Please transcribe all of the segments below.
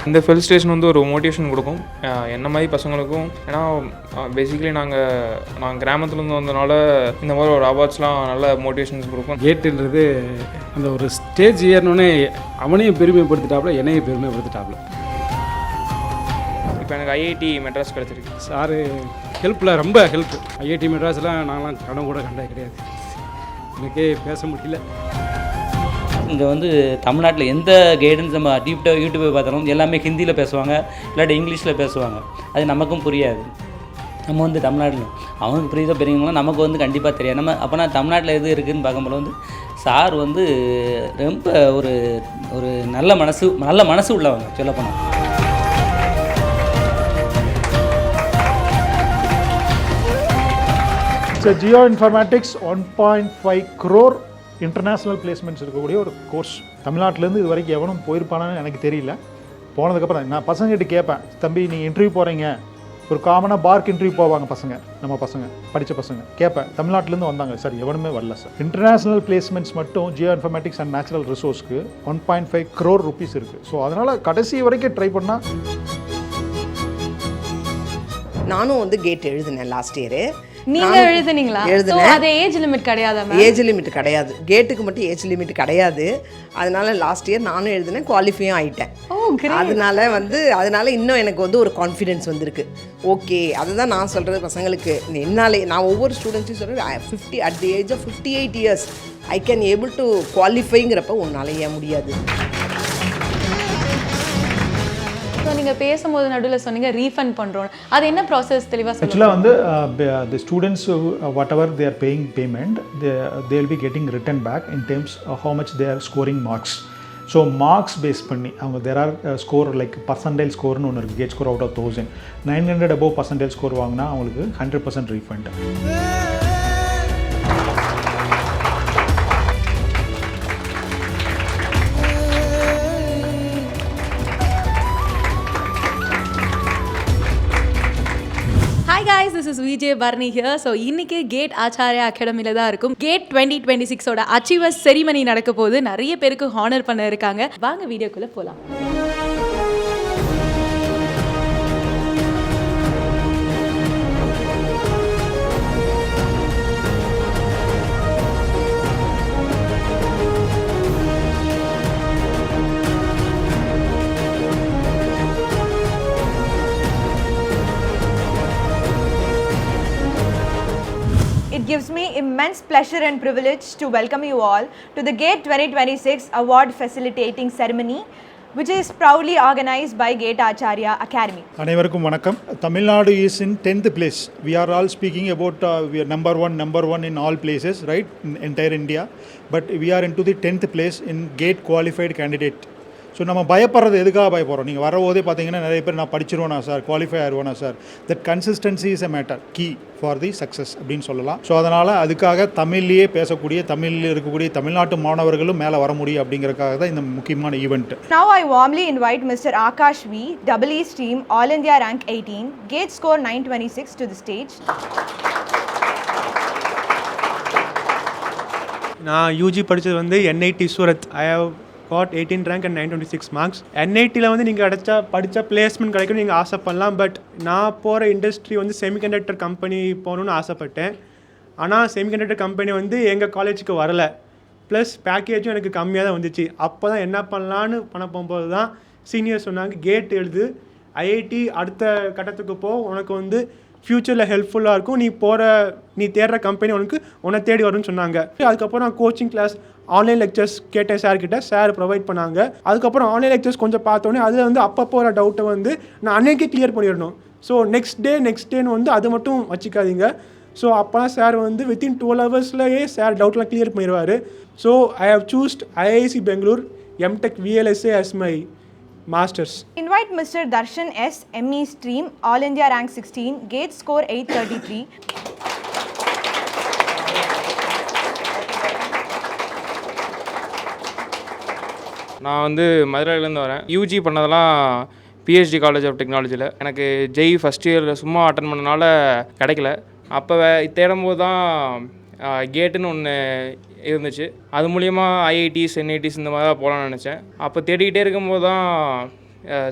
இந்த ஃபெலிசிட்டேஷன் வந்து ஒரு மோட்டிவேஷன் கொடுக்கும் என்ன மாதிரி பசங்களுக்கும். ஏன்னா பேசிக்கலி நாங்கள் கிராமத்துலேருந்து வந்தனால இந்த மாதிரி ஒரு அவார்ட்ஸ்லாம் நல்ல மோட்டிவேஷன்ஸ் கொடுக்கும். கேட்டுன்றது அந்த ஒரு ஸ்டேஜ் ஏறினோடனே அவனையும் பெருமைப்படுத்திட்டாப்புல, என்னையும் பெருமைப்படுத்திட்டாப்புல. இப்போ எனக்கு ஐஐடி மெட்ராஸ் கிடச்சிருக்கு. சாரு ஹெல்ப்பில் ரொம்ப ஹெல்ப். ஐஐடி மெட்ராஸ்லாம் நாங்களாம் கனவு கூட கண்டது கிடையாது. எனக்கே பேச முடியல. இங்கே வந்து தமிழ்நாட்டில் எந்த கைடன்ஸ் நம்ம யூடியூப்பை பார்த்தாலும் எல்லாமே ஹிந்தியில் பேசுவாங்க, இல்லாட்டி இங்கிலீஷில் பேசுவாங்க. அது நமக்கும் புரியாது. நம்ம வந்து தமிழ்நாட்டில் அவனுக்கு புரியுதோ பெரியவங்களாம் நமக்கு வந்து கண்டிப்பாக தெரியாது. நம்ம அப்போனா தமிழ்நாட்டில் எது இருக்குதுன்னு பார்க்கும்போது வந்து சார் வந்து ரொம்ப ஒரு ஒரு நல்ல மனசு உள்ளவங்க சொல்லப்போனால். Jio informatics 1.5 crore international placements இருக்கக்கூடிய ஒரு கோர்ஸ். தமிழ்நாட்டிலேருந்து இது வரைக்கும் எவனும் போயிருப்பானு எனக்கு தெரியல. போனதுக்கப்புறம் நான் பசங்ககிட்ட கேட்பேன், தம்பி நீங்கள் இன்டர்வியூ போகிறீங்க, ஒரு காமனாக பார்க் இன்டர்வியூ போவாங்க பசங்க, நம்ம பசங்க படித்த பசங்க. கேட்பேன், தமிழ்நாட்டிலேருந்து வந்தாங்க சார், எவனுமே வரல சார். இன்டர்நேஷ்னல் பிளேஸ்மெண்ட்ஸ் மட்டும் ஜியோ இன்ஃபர்மேட்டிக்ஸ் அண்ட் நேச்சுரல் ரிசோர்ஸ்க்கு 1.5 crore rupees இருக்குது. ஸோ அதனால் கடைசி வரைக்கும் ட்ரை பண்ணால். நானும் வந்து கேட் எழுதினேன் லாஸ்ட் இயரு. நீங்க எழுதுனீங்களா? எழுதுனேன். அது ஏஜ் லிமிட் கிடையாதா? ஏஜ் லிமிட் கிடையாது, கேட்டுக்கு மட்டும் ஏஜ் லிமிட் கிடையாது. அதனால லாஸ்ட் இயர் நானும் எழுதினேன், குவாலிஃபையும் ஆகிட்டேன். அதனால இன்னும் எனக்கு வந்து ஒரு கான்ஃபிடென்ஸ் வந்திருக்கு. ஓகே, அதுதான் நான் சொல்கிறது பசங்களுக்கு. என்னாலே நான் ஒவ்வொரு ஸ்டூடெண்ட்ஸையும் சொல்கிறேன், 50 at the age of 58 years I can able to குவாலிஃபைங்கிறப்ப உன்னால் ஏன் முடியாது? நீங்கள் பேசும்போது நடுவில் சொன்னீங்க ரீஃபண்ட் பண்ணுறோம், அது என்ன ப்ராசஸ் தெளிவாக சொல்லுங்கள். ஆக்சுவலாக வந்து the students whatever they are paying payment, they will be getting return back in terms how much they are scoring marks. So marks base பண்ணி அவங்க there are score like percentile ஸ்கோர்னு ஒன்று இருக்குது. GATE score out of 1000 900 above percentile score வாங்கினா அவங்களுக்கு 100% refund. This is VJ Barney here. So இன்னைக்கு GATE Acharya அகாடமில தான் இருக்கும். கேட் 2026 ஓட அச்சீவர்ஸ் செரிமனி நடக்க போகுது. நிறைய பேருக்கு ஹானர் பண்ண இருக்காங்க. வாங்க வீடியோக்குள்ள போலாம். It gives me immense pleasure and privilege to welcome you all to the GATE 2026 Award Facilitating Ceremony, which is proudly organized by GATE Acharya Academy. அனைவருக்கும் வணக்கம். Tamil Nadu is in 10th place. We are all speaking about we are number one in all places, right, in entire India. But we are into the 10th place in GATE qualified candidate. So நம்ம பயப்படுறது எதுக்காக பயப்படுறோம்? நீங்கள் வரபோதே பார்த்தீங்கன்னா நிறைய பேர் நான் படிச்சிருவேனா சார், குவாலிஃபை ஆயிடுவேனா sir. That consistency is a matter, key for the success அப்படின்னு சொல்லலாம். ஸோ அதனால் அதுக்காக தமிழ்லேயே பேசக்கூடிய, தமிழில் இருக்கக்கூடிய தமிழ்நாட்டு மாணவர்களும் மேலே வர முடியும் அப்படிங்கிறதுக்காக தான் இந்த முக்கியமான event. Now I warmly invite Mr. Akash V, EE Stream, All India Rank 18, GATE score 926 to the stage. நான் யூஜி படித்தது வந்து NIT Surat. I have got 18 rank and 926 marks. NITயில் வந்து நீங்கள் படித்த பிளேஸ்மெண்ட் கிடைக்கும் நீங்கள் ஆசைப்படலாம். பட் நான் போகிற இண்டஸ்ட்ரி வந்து செமிகண்டக்டர் கம்பெனி போகணுன்னு ஆசைப்பட்டேன். ஆனால் செமிகண்டக்டர் கம்பெனி வந்து எங்கள் காலேஜுக்கு வரலை. ப்ளஸ் பேக்கேஜும் எனக்கு கம்மியாக தான் வந்துச்சு. அப்போ தான் என்ன பண்ணலான்னு பண்ண போகும்போது தான் சீனியர் சொன்னாங்க, கேட் எழுது, ஐஐடி அடுத்த கட்டத்துக்கு போ, உனக்கு வந்து ஃப்யூச்சரில் ஹெல்ப்ஃபுல்லாக இருக்கும், நீ தேடுற கம்பெனி உன்னை தேடி வரும்னு சொன்னாங்க. அதுக்கப்புறம் நான் கோச்சிங் கிளாஸ், ஆன்லைன் லெக்சர்ஸ் கேட்டேன் சார்கிட்ட, சார் ப்ரொவைட் பண்ணாங்க. அதுக்கப்புறம் ஆன்லைன் லெக்சர்ஸ் கொஞ்சம் பார்த்தோன்னே அதில் வந்து அப்பப்போ வர டவுட்டை வந்து நான் அன்னைக்கே கிளியர் பண்ணிடணும். ஸோ நெக்ஸ்ட் டேன்னு வந்து அது மட்டும் வச்சுக்காதீங்க. ஸோ அப்போலாம் சார் வந்து வித்தின் 12 hours சார் டவுட்லாம் கிளியர் பண்ணிடுவார். So I have choosed IISc Bangalore MTech VLSA as my Masters. Invite Mr. Darshan S, ME Stream, All India Rank 16, GATE score 833. நான் வந்து மதுரையிலேருந்து வரேன். யூஜி பண்ணதெல்லாம் PhD காலேஜ் ஆஃப் டெக்னாலஜியில். எனக்கு ஜெய் ஃபஸ்ட் இயரில் சும்மா அட்டன் பண்ணனால கிடைக்கல. அப்போ தேடும்போது தான் கேட்டுன்னு ஒன்று இருந்துச்சு. அது மூலிமா IITs NITs இந்த மாதிரி தான் போகலான்னு நினச்சேன். அப்போ தேடிக்கிட்டே இருக்கும்போது தான்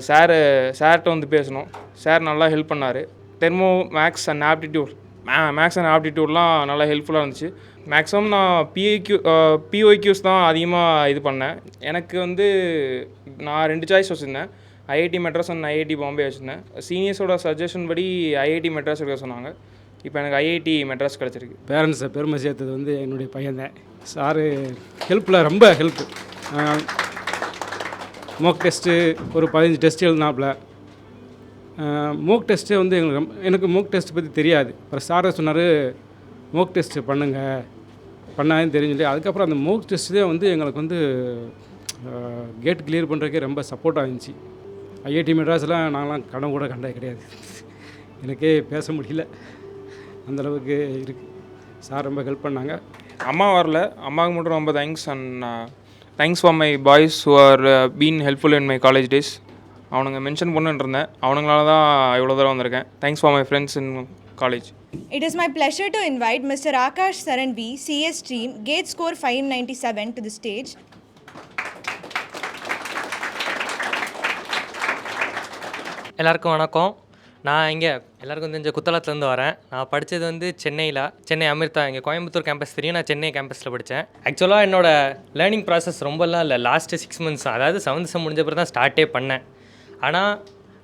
சார்கிட்ட வந்து பேசணும். சார் நல்லா ஹெல்ப் பண்ணார். தெர்மோ மேக்ஸ் அண்ட் ஆப்டிடியூட்லாம் நல்லா ஹெல்ப்ஃபுல்லாக இருந்துச்சு. மேக்ஸிமம் நான் பிஒய்க்யூஸ் தான் அதிகமாக இது பண்ணேன். எனக்கு வந்து நான் 2 சாய்ஸ் வச்சுருந்தேன், IIT Madras and IIT Bombay வச்சுருந்தேன். சீனியர்ஸோட சஜஷன் படி ஐஐடி மெட்ராஸ் எடுக்க சொன்னாங்க. இப்போ எனக்கு ஐஐடி மெட்ராஸ் கிடச்சிருக்கு. பேரண்ட்ஸை பெருமை சேர்த்தது வந்து என்னுடைய பையன்தான். சாரு ஹெல்ப்பில் ரொம்ப ஹெல்ப்பு. மோக் டெஸ்ட்டு ஒரு 15 டெஸ்ட் எழுதினாப்புல. மோக் டெஸ்ட்டு வந்து எனக்கு மோக் டெஸ்ட் பற்றி தெரியாது. அப்புறம் சாரை சொன்னார், மோக் டெஸ்ட்டு பண்ணாதுன்னு தெரிஞ்சுட்டு அதுக்கப்புறம் அந்த மோக் டெஸ்ட்டு தான் வந்து எங்களுக்கு வந்து கேட் கிளியர் பண்ணுறதுக்கே ரொம்ப சப்போர்ட்டாக இருந்துச்சு. ஐஐடி மெட்ராஸ்லாம் நாங்களாம் கனவு கூட கண்டது கிடையாது. எனக்கே பேச முடியல, அந்தளவுக்கு இருக்குது. சார் ரொம்ப ஹெல்ப் பண்ணாங்க. அம்மா வரல, அம்மாவுக்கு மட்டும் ரொம்ப thanks. And thanks for my boys who are been helpful in my college days. அவனுங்க மென்ஷன் பண்ணிட்டு இருந்தேன், அவனுங்களால தான் இவ்வளோ தூரம் வந்திருக்கேன். Thanks for my friends in college. It is my pleasure to invite Mr. Akash Saranvi, CS Stream, Gate Score 597 to the stage. எல்லாருக்கும் வணக்கம். நான் இங்கே எல்லாருக்கும் தெரிஞ்ச குத்தலத்துலேருந்து வரேன். நான் படித்தது வந்து சென்னை அமிர்தா, இங்கே கோயம்புத்தூர் கேம்பஸ் தெரியும், நான் சென்னை கேம்பஸில் படித்தேன். ஆக்சுவலாக என்னோடய லேர்னிங் ப்ராசஸ் ரொம்பலாம் இல்லை, லாஸ்ட்டு 6 months, அதாவது 7th sem முடிஞ்ச பிறகு தான் ஸ்டார்ட்டே பண்ணேன். ஆனால்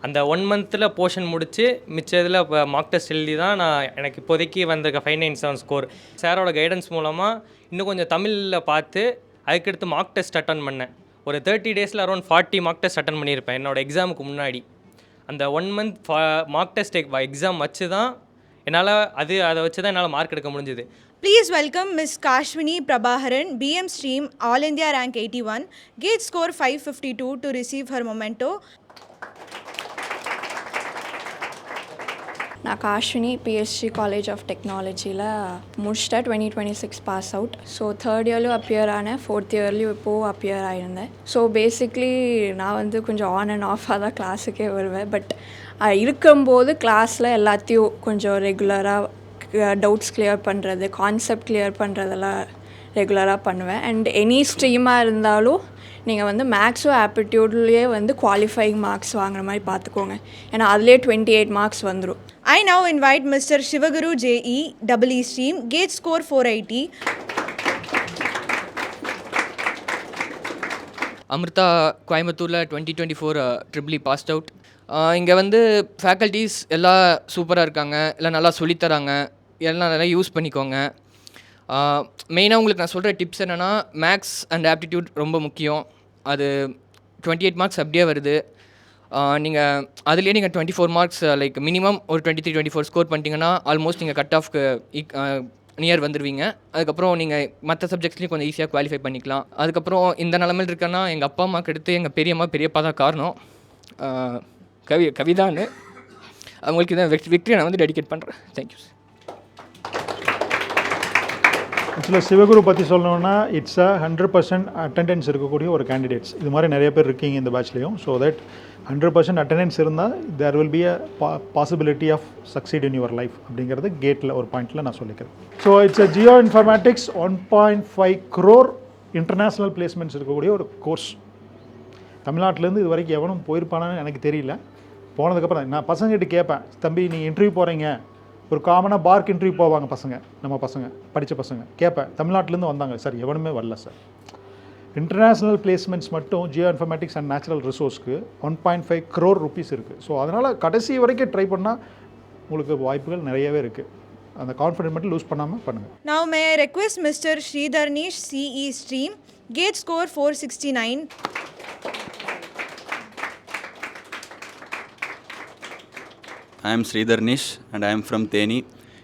அந்த 1 monthல போர்ஷன் முடித்து மிச்சதில் இப்போ மார்க் டெஸ்ட் எழுதி தான் நான் எனக்கு இப்போதைக்கு வந்திருக்க 597 ஸ்கோர். சாரோட கைடன்ஸ் மூலமாக இன்னும் கொஞ்சம் தமிழில் பார்த்து அதுக்கடுத்து மார்க் டெஸ்ட் அட்டன் பண்ணேன். ஒரு 30 daysல அரௌண்ட் 40 மார்க் டெஸ்ட் அட்டன் பண்ணியிருப்பேன் என்னோடய எக்ஸாமுக்கு முன்னாடி. அந்த 1 month மார்க் டெஸ்ட் எக்ஸாம் வச்சு தான் என்னால் அதை வச்சு தான் என்னால் மார்க் எடுக்க முடிஞ்சுது. Please welcome Ms. Kashwini Prabhaharan, BM Stream, All India Rank 81, Gate Score 552 to receive her memento. நான் காஷ்வினி பிஎஸ்ஜி காலேஜ் ஆஃப் டெக்னாலஜியில் முடிச்சிட்டேன். 2026 பாஸ் அவுட். ஸோ 3rd இயர்லையும் அப்பியர் ஆனேன், 4th இயர்லையும் இப்போது அப்பியர் ஆகியிருந்தேன். ஸோ பேசிக்லி நான் வந்து கொஞ்சம் ஆன் அண்ட் ஆஃபாக தான் கிளாஸுக்கே வருவேன். பட் இருக்கும்போது கிளாஸில் எல்லாத்தையும் கொஞ்சம் ரெகுலராக டவுட்ஸ் கிளியர் பண்ணுறது, கான்செப்ட் கிளியர் பண்ணுறதெல்லாம் ரெகுலராக பண்ணுவேன். அண்ட் எனி ஸ்ட்ரீமாக இருந்தாலும் நீங்கள் வந்து மேக்ஸோ ஆப்டிடியூட்லேயே வந்து குவாலிஃபைங் மார்க்ஸ் வாங்குற மாதிரி பார்த்துக்கோங்க. ஏன்னா அதுலேயே 28 மார்க்ஸ் வந்துடும். I now invite Mr. Shivaguru JE, EE Stream, Gate Score 480. Amrita கோயம்புத்தூரில் 2024 ட்ரிபிள் பாஸ்ட் அவுட். இங்கே வந்து ஃபேக்கல்ட்டிஸ் எல்லாம் சூப்பராக இருக்காங்க, எல்லாம் நல்லா சொல்லித்தராங்க, எல்லாம் நல்லா யூஸ் பண்ணிக்கோங்க. மெயினாக உங்களுக்கு நான் சொல்கிற டிப்ஸ் என்னென்னா, மேக்ஸ் அண்ட் ஆப்டிடியூட் ரொம்ப முக்கியம். அது 28 மார்க்ஸ் அப்படியே வருது. நீங்கள் அதுலேயே நீங்கள் 24 மார்க்ஸ் லைக் மினிமம் ஒரு 23-24 ஸ்கோர் பண்ணிட்டீங்கன்னா ஆல்மோஸ்ட் நீங்கள் கட் ஆஃப்க்கு நியர் வந்துடுவீங்க. அதுக்கப்புறம் நீங்கள் மற்ற சப்ஜெக்ட்ஸ்லேயும் கொஞ்சம் ஈஸியாக குவாலிஃபை பண்ணிக்கலாம். அதுக்கப்புறம் இந்த நிலமையில் இருக்கேன்னா எங்கள் அப்பா அம்மாவுக்கு எடுத்து எங்கள் பெரியப்பா தான் காரணம். கவிதான்னு அவங்களுக்கு இதான் விக்டரி நான் வந்து டெடிகேட் பண்ணுறேன். தேங்க்யூ. ஆக்சுவலாக சிவகுரு பற்றி சொல்லணுன்னா இட்ஸ் 100% அட்டெண்டன்ஸ் இருக்கக்கூடிய ஒரு கேண்டிடேட்ஸ். இது மாதிரி நிறைய பேர் இருக்கீங்க இந்த பேட்ச்லேயும். ஸோ தட் 100% அட்டெண்டன்ஸ் இருந்தால் there will be possibility of succeed in your life அப்படிங்கிறது கேட்டில் ஒரு பாயிண்ட்டில் நான் சொல்லிக்கிறேன். So it's geoinformatics 1.5 crore international placements இருக்கக்கூடிய ஒரு கோர்ஸ். தமிழ்நாட்டிலேருந்து இது வரைக்கும் எவனும் போயிருப்பானான்னு எனக்கு தெரியல. போனதுக்கப்புறம் நான் பசங்கிட்ட கேட்பேன், தம்பி நீங்கள் இன்டர்வியூ போகிறீங்க, ஒரு காமனாக பார்க் இன்டர்வியூ போவாங்க நம்ம பசங்க படித்த பசங்க, கேட்பேன் தமிழ்நாட்டிலேருந்து வந்தாங்க சார், எவனுமே வரல சார். இன்டர்நேஷ்னல் பிளேஸ்மெண்ட்ஸ் மட்டும் ஜியோ இன்ஃபர்மேட்டிக்ஸ் அண்ட் நேச்சுரல் ரிசோர்ஸ்க்கு 1.5 crore rupees இருக்குது. ஸோ அதனால் கடைசி வரைக்கும் ட்ரை பண்ணால் உங்களுக்கு வாய்ப்புகள் நிறையவே இருக்குது. அந்த கான்ஃபிடென்ட் மட்டும் லூஸ் பண்ணாமல் பண்ணுங்கள். Now may I request Mr. Sridharnish, CE Stream, Gate Score 469. I am Sridharnish and I am from Theni.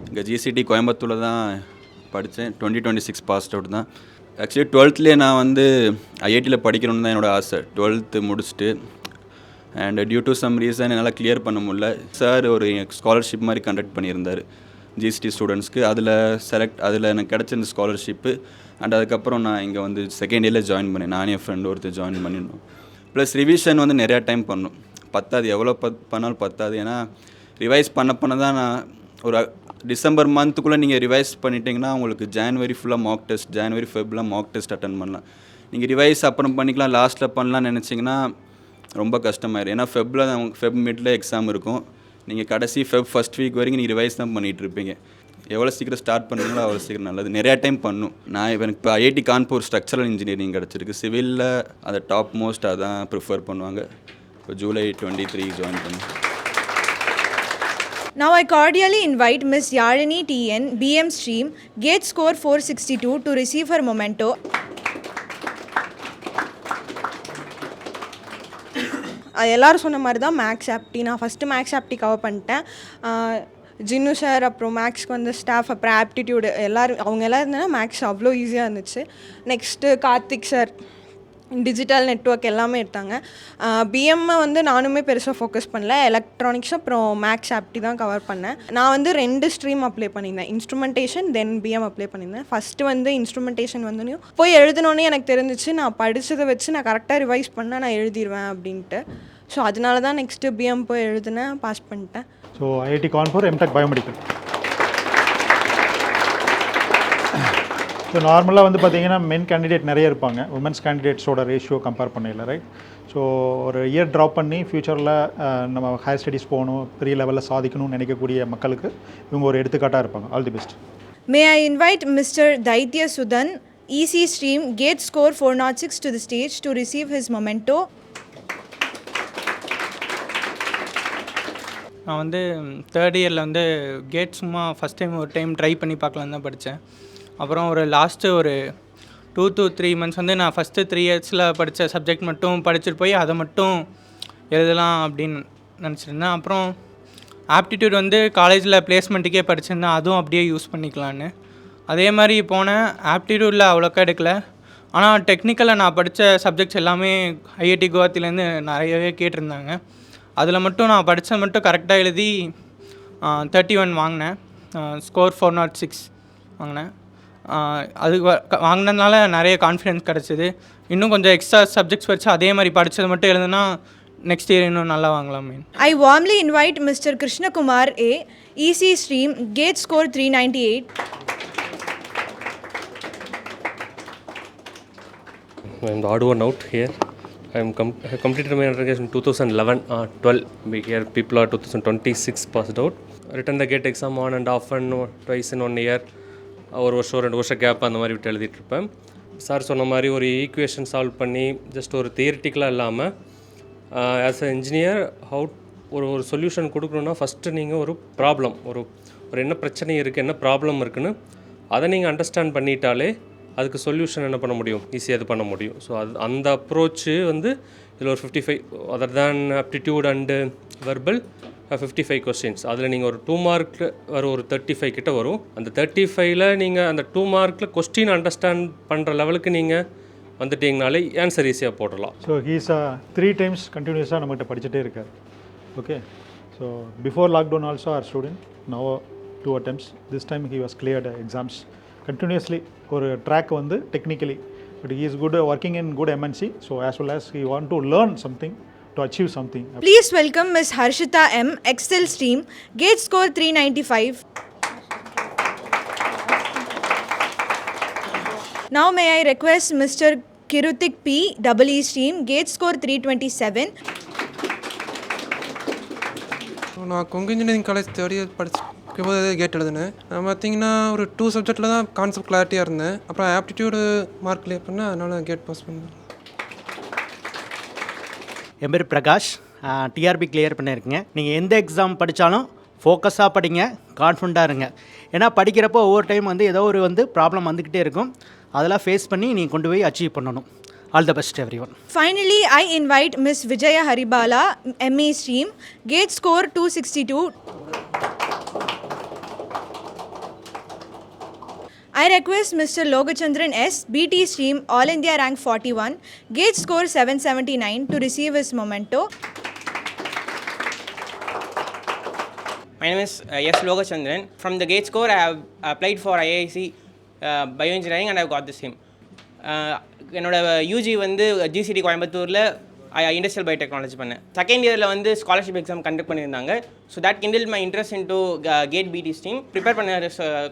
இங்கே GCT கோயம்புத்தூரில் தான் படித்தேன். 2026 பாஸ்ட் அவுட் தான். ஆக்சுவலி 12th நான் வந்து ஐஐடியில் படிக்கணும்னு தான் என்னோடய ஆசை. 12th முடிச்சுட்டு and due to some reason என்னால் கிளியர் பண்ண முடியல. சார் ஒரு ஸ்காலர்ஷிப் மாதிரி கண்டக்ட் பண்ணியிருந்தார் GCT ஸ்டூடெண்ட்ஸ்க்கு. அதில் எனக்கு கிடச்ச இந்த ஸ்காலர்ஷிப்பு. அண்ட் அதுக்கப்புறம் நான் இங்கே வந்து செகண்ட் இயரில் ஜாயின் பண்ணேன். நானே ஃப்ரெண்டு ஒருத்தர் ஜாயின் பண்ணிடணும். ப்ளஸ் ரிவிஷன் வந்து நிறையா டைம் பண்ணணும். பத்தாது, எவ்வளோ பண்ணாலும் பத்தாது. ஏன்னா ரிவைஸ் பண்ண தான் நான் ஒரு டிசம்பர் மந்த்துக்குள்ளே நீங்கள் ரிவைஸ் பண்ணிட்டீங்கன்னா உங்களுக்கு ஜான்வரி ஃபுல்லாக மார்க் டெஸ்ட், ஜான்வரி ஃபெப்ரவரியில் மார்க் டெஸ்ட் அட்டன் பண்ணலாம். நீங்கள் ரிவைஸ் அப்புறம் பண்ணிக்கலாம், லாஸ்ட்டில் பண்ணலாம்னு நினச்சிங்கன்னா ரொம்ப கஷ்டமாயிடும். ஏன்னா ஃபெப் மிட்டில் எக்ஸாம் இருக்கும். நீங்கள் கடைசி ஃபெப் ஃபஸ்ட் வீக் வரைக்கும் நீங்கள் ரிவைஸ் தான் பண்ணிகிட்டு இருப்பீங்க. எவ்வளோ சீக்கிரம் ஸ்டார்ட் பண்ணுறீங்களோ அவ்வளோ சீக்கிரம் நல்லது. நிறையா டைம் பண்ணும். எனக்கு இப்போ ஐஐடி கான்பூர் ஸ்ட்ரக்சரல் இன்ஜினியரிங் கிடச்சிருக்கு. சிவிலில் அதை டாப் மோஸ்ட் அதான் ப்ரிஃபர் பண்ணுவாங்க. இப்போ ஜூலை 23 ஜாயின் பண்ணேன். Now I cordially invite Ms. Yalini TN, BM Stream, Gate Score 462 to receive her memento. எல்லோரும் சொன்ன மாதிரி தான் மேக்ஸ் ஆப்டி. நான் ஃபஸ்ட்டு மேக்ஸ் ஆப்டி கவர் பண்ணிட்டேன். ஜின்னு சார், அப்புறம் மேக்ஸ்க்கு வந்து ஸ்டாஃப், அப்புறம் ஆப்டிடியூடு எல்லோரும் அவங்க எல்லாம் இருந்தேன்னா மேக்ஸ் அவ்வளோ ஈஸியாக இருந்துச்சு. Next Karthik sir digital network எல்லாமே எடுத்தாங்க. பிஎம்மை வந்து நானுமே பெருசாக ஃபோக்கஸ் பண்ணல. எலக்ட்ரானிக்ஸ் அப்புறம் மேக்ஸ் ஆப்டி தான் கவர் பண்ணேன். நான் வந்து 2 ஸ்ட்ரீம் அப்ளை பண்ணியிருந்தேன், இன்ஸ்ட்ருமெண்டேஷன் தென் பிஎம் அப்ளை பண்ணியிருந்தேன். ஃபஸ்ட்டு வந்து இன்ஸ்ட்ருமெண்டேஷன் வந்து போய் எழுதினோன்னே எனக்கு தெரிஞ்சிச்சு நான் படித்ததை வச்சு நான் கரெக்டாக ரிவைஸ் பண்ணால் நான் எழுதிடுவேன் அப்படின்ட்டு. ஸோ அதனால தான் நெக்ஸ்ட்டு பிஎம் போய் எழுதினேன், பாஸ் பண்ணிட்டேன். So IIT Kanpur MTech biomedical. So நார்மலாக வந்து பார்த்தீங்கன்னா மென் கேண்டிடேட் நிறைய இருப்பாங்க, உமன்ஸ் கேண்டிடேட்ஸோட ரேஷியோ கம்பேர் பண்ணல, ரைட்? ஸோ ஒரு இயர் ட்ராப் பண்ணி ஃப்யூச்சரில் நம்ம ஹையர் ஸ்டடீஸ் போகணும், பெரிய லெவலில் சாதிக்கணும்னு நினைக்கக்கூடிய மக்களுக்கு இவங்க ஒரு எடுத்துக்காட்டாக இருப்பாங்க. All the best. May I invite Mr. Daitya Sudan, EC Stream, Gate Score 406 to the stage to receive his memento. நான் வந்து தேர்ட் இயரில் வந்து கேட் சும்மா ஃபஸ்ட் டைம் ஒரு டைம் ட்ரை பண்ணி பார்க்கலான்னு தான் படித்தேன். அப்புறம் ஒரு லாஸ்ட்டு ஒரு 2 to 3 months வந்து நான் ஃபஸ்ட்டு 3 இயர்ஸில் படித்த சப்ஜெக்ட் மட்டும் படிச்சுட்டு போய் அதை மட்டும் எழுதலாம் அப்படின்னு நினச்சிருந்தேன். அப்புறம் ஆப்டிடியூட் வந்து காலேஜில் பிளேஸ்மெண்ட்டுக்கே படிச்சிருந்தேன், அதுவும் அப்படியே யூஸ் பண்ணிக்கலான்னு. அதே மாதிரி போனேன். ஆப்டிடியூடில் அவ்வளோக்கா எடுக்கலை. ஆனால் டெக்னிக்கலில் நான் படித்த சப்ஜெக்ட்ஸ் எல்லாமே ஐஐடி குவஹாத்திலேருந்து நிறையவே கேட்டிருந்தாங்க. அதில் மட்டும் நான் படித்தது மட்டும் கரெக்டாக எழுதி 31 வாங்கினேன். ஸ்கோர் 406 வாங்கினேன். அது வாங்கினதுனால நிறைய கான்ஃபிடென்ஸ் கிடச்சிது. இன்னும் கொஞ்சம் எக்ஸ்ட்ரா சப்ஜெக்ட்ஸ் வச்சு அதே மாதிரி படித்தது மட்டும் எழுதுனா நெக்ஸ்ட் இயர் இன்னும் நல்லா வாங்கலாம். I warmly invite Mr. Krishna Kumar A, EC Stream, Gate Score 398. I am the odd one out here. I have completed my undergraduate in 2011-12. Here people are 2026 passed out. Written the GATE exam on and off and twice in 1 year. ஒரு வருஷம் 2 வருஷம் gap அந்த மாதிரி விட்டு எழுதிட்டுருப்பேன். Sir சொன்ன மாதிரி ஒரு equation solve பண்ணி ஜஸ்ட் ஒரு தியரிட்டிக்கலாக இல்லாமல் ஆஸ் அ இன்ஜினியர் ஒரு சொல்யூஷன் கொடுக்கணுன்னா ஃபஸ்ட்டு நீங்கள் ஒரு ப்ராப்ளம் ஒரு என்ன பிரச்சனை இருக்குது, என்ன ப்ராப்ளம் இருக்குதுன்னு அதை நீங்கள் அண்டர்ஸ்டாண்ட் பண்ணிட்டாலே அதுக்கு சொல்யூஷன் என்ன பண்ண முடியும், ஈஸியாக அது பண்ண முடியும். ஸோ அந்த அப்ரோச்சு வந்து இதில் ஒரு 55 other than aptitude and verbal 55 questions. அதில் நீங்கள் ஒரு 2 மார்க்கில் வரும், ஒரு 35 கிட்ட வரும். அந்த 35ல் நீங்கள் அந்த 2 மார்க்கில் கொஸ்டின் அண்டர்ஸ்டாண்ட் பண்ணுற லெவலுக்கு நீங்கள் வந்துட்டிங்கனாலே ஆன்சர் ஈஸியாக போடலாம். ஸோ ஹீஸ் 3 times கண்டினியூஸாக நம்மகிட்ட படிச்சுட்டே இருக்கார். Okay, so before lockdown also our student, now 2 attempts. This time he was cleared exams continuously. ஒரு ட்ராக் வந்து technically, but he is good working in good MNC. So as well as he want to learn something to achieve something. Please welcome Ms. Harshita M, Excel Stream, Gate Score 395. Now may I request Mr. Kirutik P, EE Stream, Gate Score 327. நான் Kongu engineering college third year படிக்கும் போது gate எழுதினேன். நான் பார்த்தீங்கன்னா ஒரு 2 சப்ஜெக்டில் தான் concept கிளாரிட்டியாக இருந்தேன். அப்புறம் ஆப்டிடியூடு மார்க் கிளியர் பண்ணேன், அதனால் கேட் பாஸ் பண்ணேன். என் பேர் பிரகாஷ், டிஆர்பி கிளியர் பண்ணியிருக்கேங்க. நீங்கள் எந்த எக்ஸாம் படித்தாலும் ஃபோக்கஸாக படிங்க, கான்ஃபிடண்ட்டாக இருங்க. ஏன்னா படிக்கிறப்போ ஒவ்வொரு டைம் வந்து ஏதோ ஒரு ப்ராப்ளம் வந்துக்கிட்டே இருக்கும், அதெல்லாம் ஃபேஸ் பண்ணி நீங்கள் கொண்டு போய் அச்சீவ் பண்ணணும். All the best every one. Finally, I invite Ms. Vijaya Haribala, ME Stream, Gate Score 262. I request Mr. Logachandran S, BT Stream, All India Rank 41, Gate Score 779 to receive his memento. My name is S. Logachandran. From the Gate Score, I have applied for IIC Bioengineering and I have got the same. என்னோட UG வந்து GCT கோயம்புத்தூரில் industrial biotechnology பண்ணேன். Second இயரில் வந்து scholarship exam conduct பண்ணியிருந்தாங்க. So that kindle my interest in to GATE BT stream. Prepare பண்ண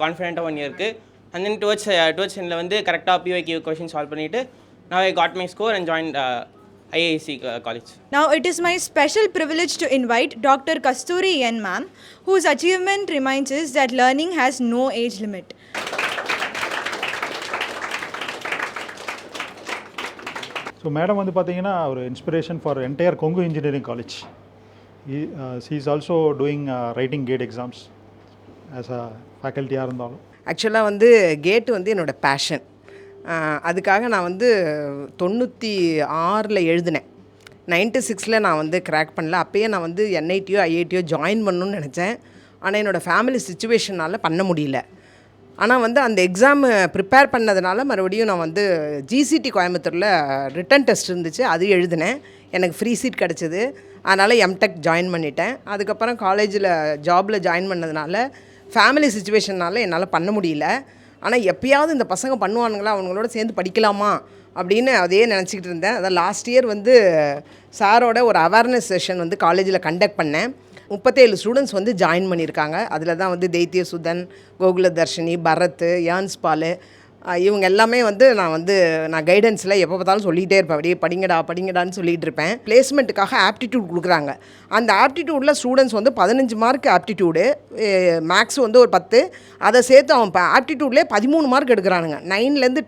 கான்ஃபிடென்ட்டாக 1 yearக்கு. And then towards எண்டில் வந்து கரெக்டாக PYQ கொஷின் சால்வ் பண்ணிவிட்டு நான் I got my score and join IISc college. Now, it is my special privilege to invite Dr. Kasturi N. Ma'am, whose achievement reminds us that learning has no age limit. So madam வந்து பார்த்தீங்கன்னா ஒரு inspiration for entire Kongu engineering college. She is also doing writing GATE exams as a ஃபேக்கல்ட்டியாக இருந்தாலும். ஆக்சுவலாக வந்து கேட்டு வந்து என்னோடய பேஷன். அதுக்காக நான் வந்து 96 எழுதினேன். 96 நான் வந்து கிராக் பண்ணல. அப்போயே நான் வந்து NITயோ IITயோ ஜாயின் பண்ணணும்னு நினச்சேன். ஆனால் என்னோடய ஃபேமிலி சுச்சுவேஷனால் பண்ண முடியல. ஆனால் வந்து அந்த எக்ஸாம் ப்ரிப்பேர் பண்ணதுனால மறுபடியும் நான் வந்து GCT கோயம்புத்தூரில் ரிட்டன் டெஸ்ட் இருந்துச்சு, அது எழுதினேன். எனக்கு ஃப்ரீ சீட் கிடச்சிது. அதனால் MTech ஜாயின் பண்ணிட்டேன். அதுக்கப்புறம் காலேஜில் ஜாபில் ஜாயின் பண்ணதுனால ஃபேமிலி சுச்சுவேஷனால் என்னால் பண்ண முடியல. ஆனால் எப்பயாவது இந்த பசங்க பண்ணுவானுங்களா, அவங்களோட சேர்ந்து படிக்கலாமா அப்படின்னு அதே நினச்சிக்கிட்டு இருந்தேன். அதான் லாஸ்ட் இயர் வந்து சாரோட ஒரு அவேர்னஸ் செஷன் வந்து காலேஜில் கண்டக்ட் பண்ணேன். 37 ஸ்டூடெண்ட்ஸ் வந்து ஜாயின் பண்ணியிருக்காங்க. அதில் தான் வந்து தைத்திய சுதன், கோகுல தர்ஷினி, பரத், யான்ஸ் பால், இவங்க எல்லாமே வந்து நான் கைடன்ஸில் எப்போ பார்த்தாலும் சொல்லிகிட்டே இருப்பேன். அப்படியே படிங்கடான்னு சொல்லிகிட்டு இருப்பேன். பிளேஸ்மெண்ட்டுக்காக ஆப்டிடியூட் கொடுக்குறாங்க. அந்த ஆப்டிடியூடில் ஸ்டூடெண்ட்ஸ் வந்து 15 மார்க் ஆப்டிடியூடு, மேக்ஸ் வந்து ஒரு 10, அதை சேர்த்து அவன் ஆப்டிடியூட்லேயே 13 மார்க் எடுக்கிறானுங்க. 9லேருந்து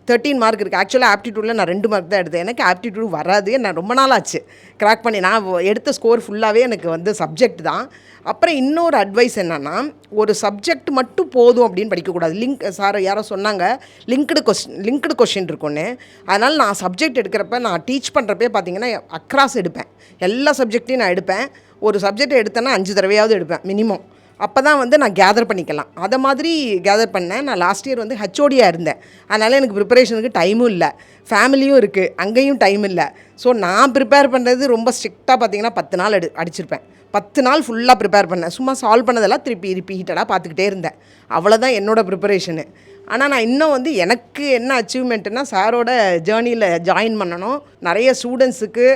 13 மார்க் இருக்குது. ஆக்சுவலாக ஆப்டிடியூடில் நான் 2 மார்க் தான் எடுத்தேன். எனக்கு ஆப்டிடியூட் வராது. நான் ரொம்ப நாள் ஆச்சு கிராக் பண்ணி. நான் எடுத்த ஸ்கோர் ஃபுல்லாகவே எனக்கு வந்து சப்ஜெக்ட் தான். அப்புறம் இன்னொரு அட்வைஸ் என்னென்னா, ஒரு சப்ஜெக்ட் மட்டும் போதும் அப்படின்னு படிக்கக்கூடாது. சார் யாரோ சொன்னாங்க லிங்க்டு கொஷின் இருக்குன்னு. அதனால் நான் சப்ஜெக்ட் எடுக்கிறப்ப, நான் டீச் பண்ணுறப்பே பார்த்தீங்கன்னா அக்ராஸ் எடுப்பேன். எல்லா சப்ஜெக்டையும் நான் எடுப்பேன். ஒரு சப்ஜெக்ட் எடுத்தேன்னா 5 தடவையாவது எடுப்பேன் மினிமம். அப்போ தான் வந்து நான் கேதர் பண்ணிக்கலாம். அதை மாதிரி கேதர் பண்ணேன். நான் லாஸ்ட் இயர் வந்து HODயாக இருந்தேன். அதனால் எனக்கு ப்ரிப்பரேஷனுக்கு டைமும் இல்லை, ஃபேமிலியும் இருக்குது, அங்கேயும் டைம் இல்லை. ஸோ நான் ப்ரிப்பேர் பண்ணுறது ரொம்ப ஸ்ட்ரிக்டாக பார்த்தீங்கன்னா 10 நாள் அடிச்சிருப்பேன். 10 நாள் ஃபுல்லாக ப்ரிப்பேர் பண்ணேன். சும்மா சால்வ் பண்ணதெல்லாம் திருப்பி ரிப்பீட்டடாக பார்த்துக்கிட்டே இருந்தேன். அவ்வளோதான் என்னோடய ப்ரிப்பரேஷனு. ஆனால் நான் இன்னும் வந்து எனக்கு என்ன அச்சீவ்மெண்ட்டுன்னா, சாரோட ஜேர்னியில் ஜாயின் பண்ணணும், நிறைய ஸ்டூடெண்ட்ஸுக்கு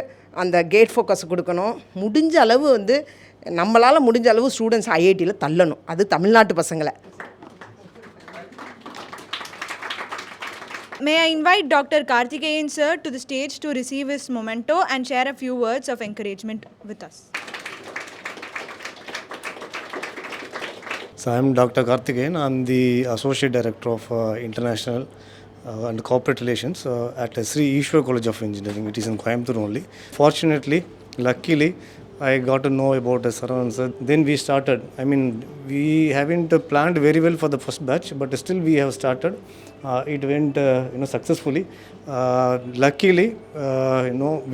அந்த கேட் ஃபோக்கஸ் கொடுக்கணும், முடிஞ்ச அளவு வந்து நம்மளால் முடிஞ்ச அளவு ஸ்டூடெண்ட்ஸ் IITயில் தள்ளணும். அது தமிழ்நாட்டு பசங்களை. May I invite Dr. Karthikeyan sir to the stage to receive his memento and share a few words of encouragement with us. So I'm Dr. Karthikeyan. I'm the Associate Director of International and Corporate Relations at Sri Ishwar College of Engineering. It is in Coimbatore only. Fortunately, luckily, I got to know about the Saravanan sir. Then we started. I mean, we haven't planned very well for the first batch, but still we have started. It went successfully. Luckily,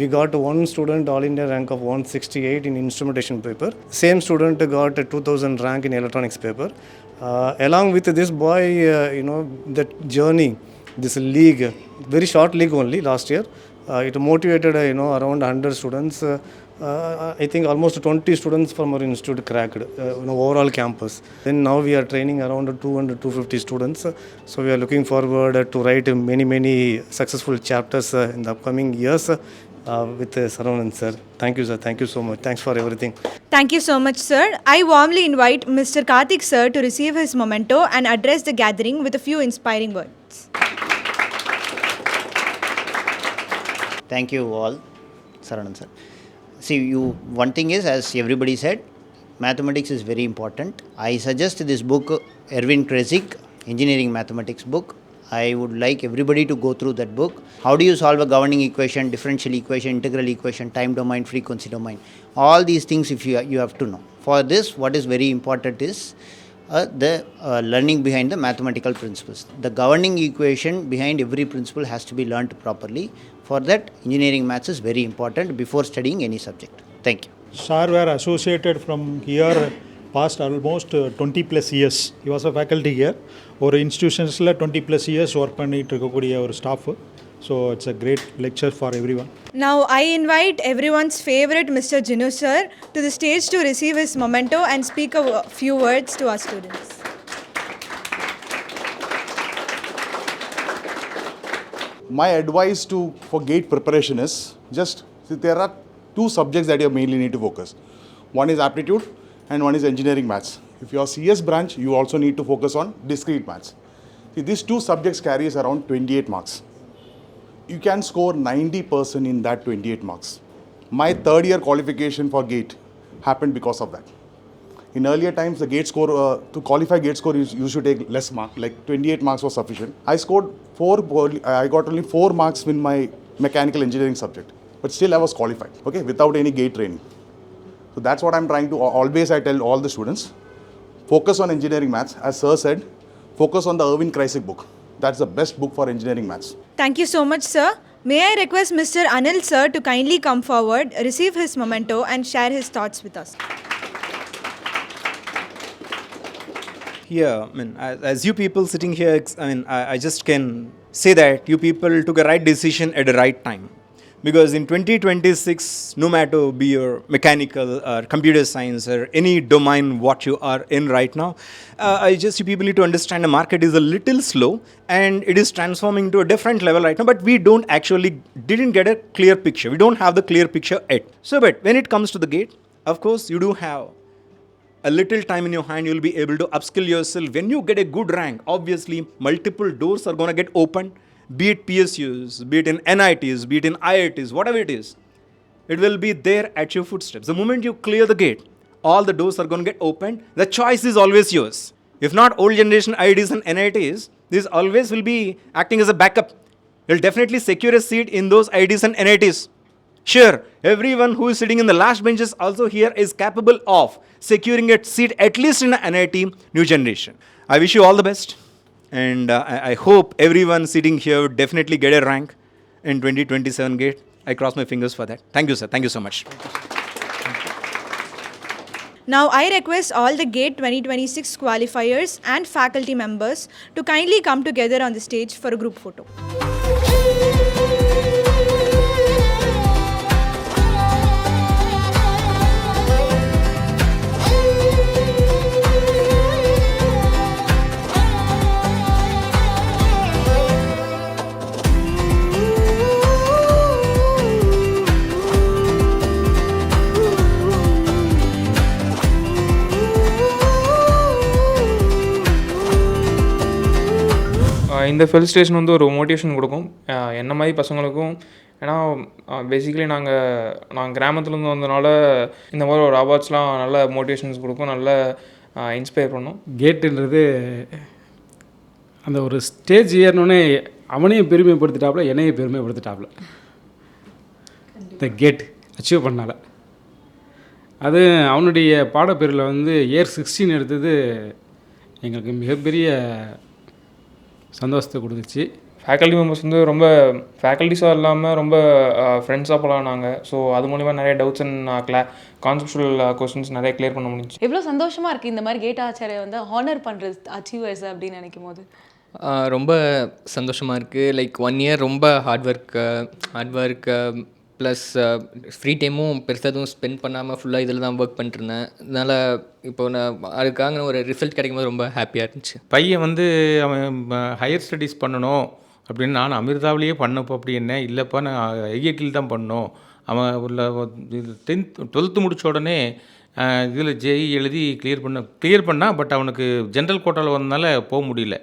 we got one student All India rank of 168 in instrumentation paper. Same student got a 2000 rank in electronics paper. Along with this boy, that journey, this league, very short league only last year. It motivated around 100 students. I think almost 20 students from our institute cracked overall campus. Then now we are training around 200-250 students. So we are looking forward to write many successful chapters in the upcoming years with Saravanan sir. Thank you sir. Thank you so much. Thanks for everything. Thank you so much sir. I warmly invite Mr. Karthik sir to receive his memento and address the gathering with a few inspiring words. Thank you all, Saravanan sir. See, one thing is, as everybody said, mathematics is very important. I suggest this book, Erwin Krezig, Engineering Mathematics book. I would like everybody to go through that book. How do you solve a governing equation, differential equation, integral equation, time domain, frequency domain? All these things if you have to know. For this, what is very important is the learning behind the mathematical principles. The governing equation behind every principle has to be learnt properly. For that, engineering maths is very important before studying any subject. Thank you. Sir were associated from here past almost 20 plus years. He was a faculty here. ஒரு இன்ஸ்டிடியூஷன்ஸில் 20 plus years work பண்ணிகிட்டு இருக்கக்கூடிய ஒரு staff. So it's a great lecture for everyone. Now I invite everyone's favorite Mr. Jinu sir to the stage to receive his memento and speak a few words to our students. My advice for GATE preparation is just there are 2 subjects that you mainly need to focus. One is aptitude and one is engineering maths. If you are CS branch, you also need to focus on discrete maths. See, these 2 subjects carries around 28 marks. you can score 90% in that 28 marks. My third year qualification for GATE happened because of that. In earlier times, the GATE score, to qualify GATE score, you used to take less mark, like 28 marks was sufficient. I got only 4 marks in my mechanical engineering subject, but still I was qualified, okay, without any GATE training. So that's what I'm trying to, always I tell all the students, focus on engineering maths. As sir said, focus on the Erwin Kreisig book. That's the best book for engineering maths. Thank you so much, sir. May I request Mr. Anil sir to kindly come forward, receive his memento and share his thoughts with us. Here, I mean, as you people sitting here, I mean, I just can say that you people took a right decision at the right time. Because in 2026, no matter be your mechanical or computer science or any domain what you are in right now, you people need to understand the market is a little slow and it is transforming to a different level right now, but we didn't get a clear picture. We don't have the clear picture yet. So, but when it comes to the GATE, of course, you do have a little time in your hand, you'll be able to upskill yourself. When you get a good rank, obviously, multiple doors are going to get opened. Be it PSUs, be it in NITs, be it in IITs, whatever it is, it will be there at your footsteps. The moment you clear the gate, all the doors are going to get opened. The choice is always yours. If not old generation IITs and NITs, this always will be acting as a backup. You'll definitely secure a seat in those IITs and NITs. Sure, everyone who is sitting in the last benches also here is capable of securing a seat at least in an NIT new generation. I wish you all the best. And I hope everyone sitting here would definitely get a rank in 2027 GATE. I cross my fingers for that. Thank you, sir. Thank you so much. Now I request all the GATE 2026 qualifiers and faculty members to kindly come together on the stage for a group photo. இந்த felicitation வந்து ஒரு motivation கொடுக்கும் என்ன மாதிரி பசங்களுக்கும். ஏன்னா basically நாங்கள் கிராமத்துலேருந்து வந்ததுனால இந்த மாதிரி ஒரு அவார்ட்ஸ்லாம் நல்ல மோட்டிவேஷன்ஸ் கொடுக்கும், நல்ல இன்ஸ்பயர் பண்ணும். கேட்டுன்றது அந்த ஒரு ஸ்டேஜ் ஏறினோடனே அவனையும் பெருமைப்படுத்திட்டாப்புல, என்னையும் பெருமைப்படுத்திட்டாப்புல. இந்த கேட் அச்சீவ் பண்ணால அது அவனுடைய பாடப்பேரில் வந்து இயர் 16 எடுத்தது எங்களுக்கு மிகப்பெரிய சந்தோஷத்தை கொடுத்துச்சு. ஃபேக்கல்ட்டி மெம்பர்ஸ் வந்து ரொம்ப ஃபேக்கல்ட்டிஸாக இல்லாமல் ரொம்ப ஃப்ரெண்ட்ஸாக போகலான்னாங்க. ஸோ அது மூலிமா நிறைய டவுட்ஸ் அண்ட் கான்செப்சுவல் கொஸ்டின்ஸ் நிறைய கிளியர் பண்ண முடிஞ்சுச்சு. எவ்வளோ சந்தோஷமாக இருக்குது இந்த மாதிரி கேட் ஆச்சாரியை வந்து ஹானர் பண்ணுறது அச்சீவர்ஸ் அப்படின்னு நினைக்கும் போது. ரொம்ப சந்தோஷமாக இருக்குது. லைக் 1 இயர் ரொம்ப ஹார்ட் ஒர்க் ப்ளஸ் ஃப்ரீ டைமும் பெருசாக எதுவும் ஸ்பெண்ட் பண்ணாமல் ஃபுல்லாக இதில் தான் ஒர்க் பண்ணிட்டுருந்தேன். அதனால் இப்போ நான் அதுக்காக ஒரு ரிசல்ட் கிடைக்கும்போது ரொம்ப ஹாப்பியாக இருந்துச்சு. பையன் வந்து அவன் ஹையர் ஸ்டடீஸ் பண்ணணும் அப்படின்னு நான் அமிர்தாவிலேயே பண்ணப்போ அப்படி என்ன இல்லைப்பா நான் ஐஐடியில் தான் பண்ணணும். அவன் உள்ள 12th முடித்த உடனே இதில் ஜேஇ எழுதி கிளியர் பண்ணால் பட் அவனுக்கு ஜென்ரல் கோட்டாவில் வந்தனால போக முடியல.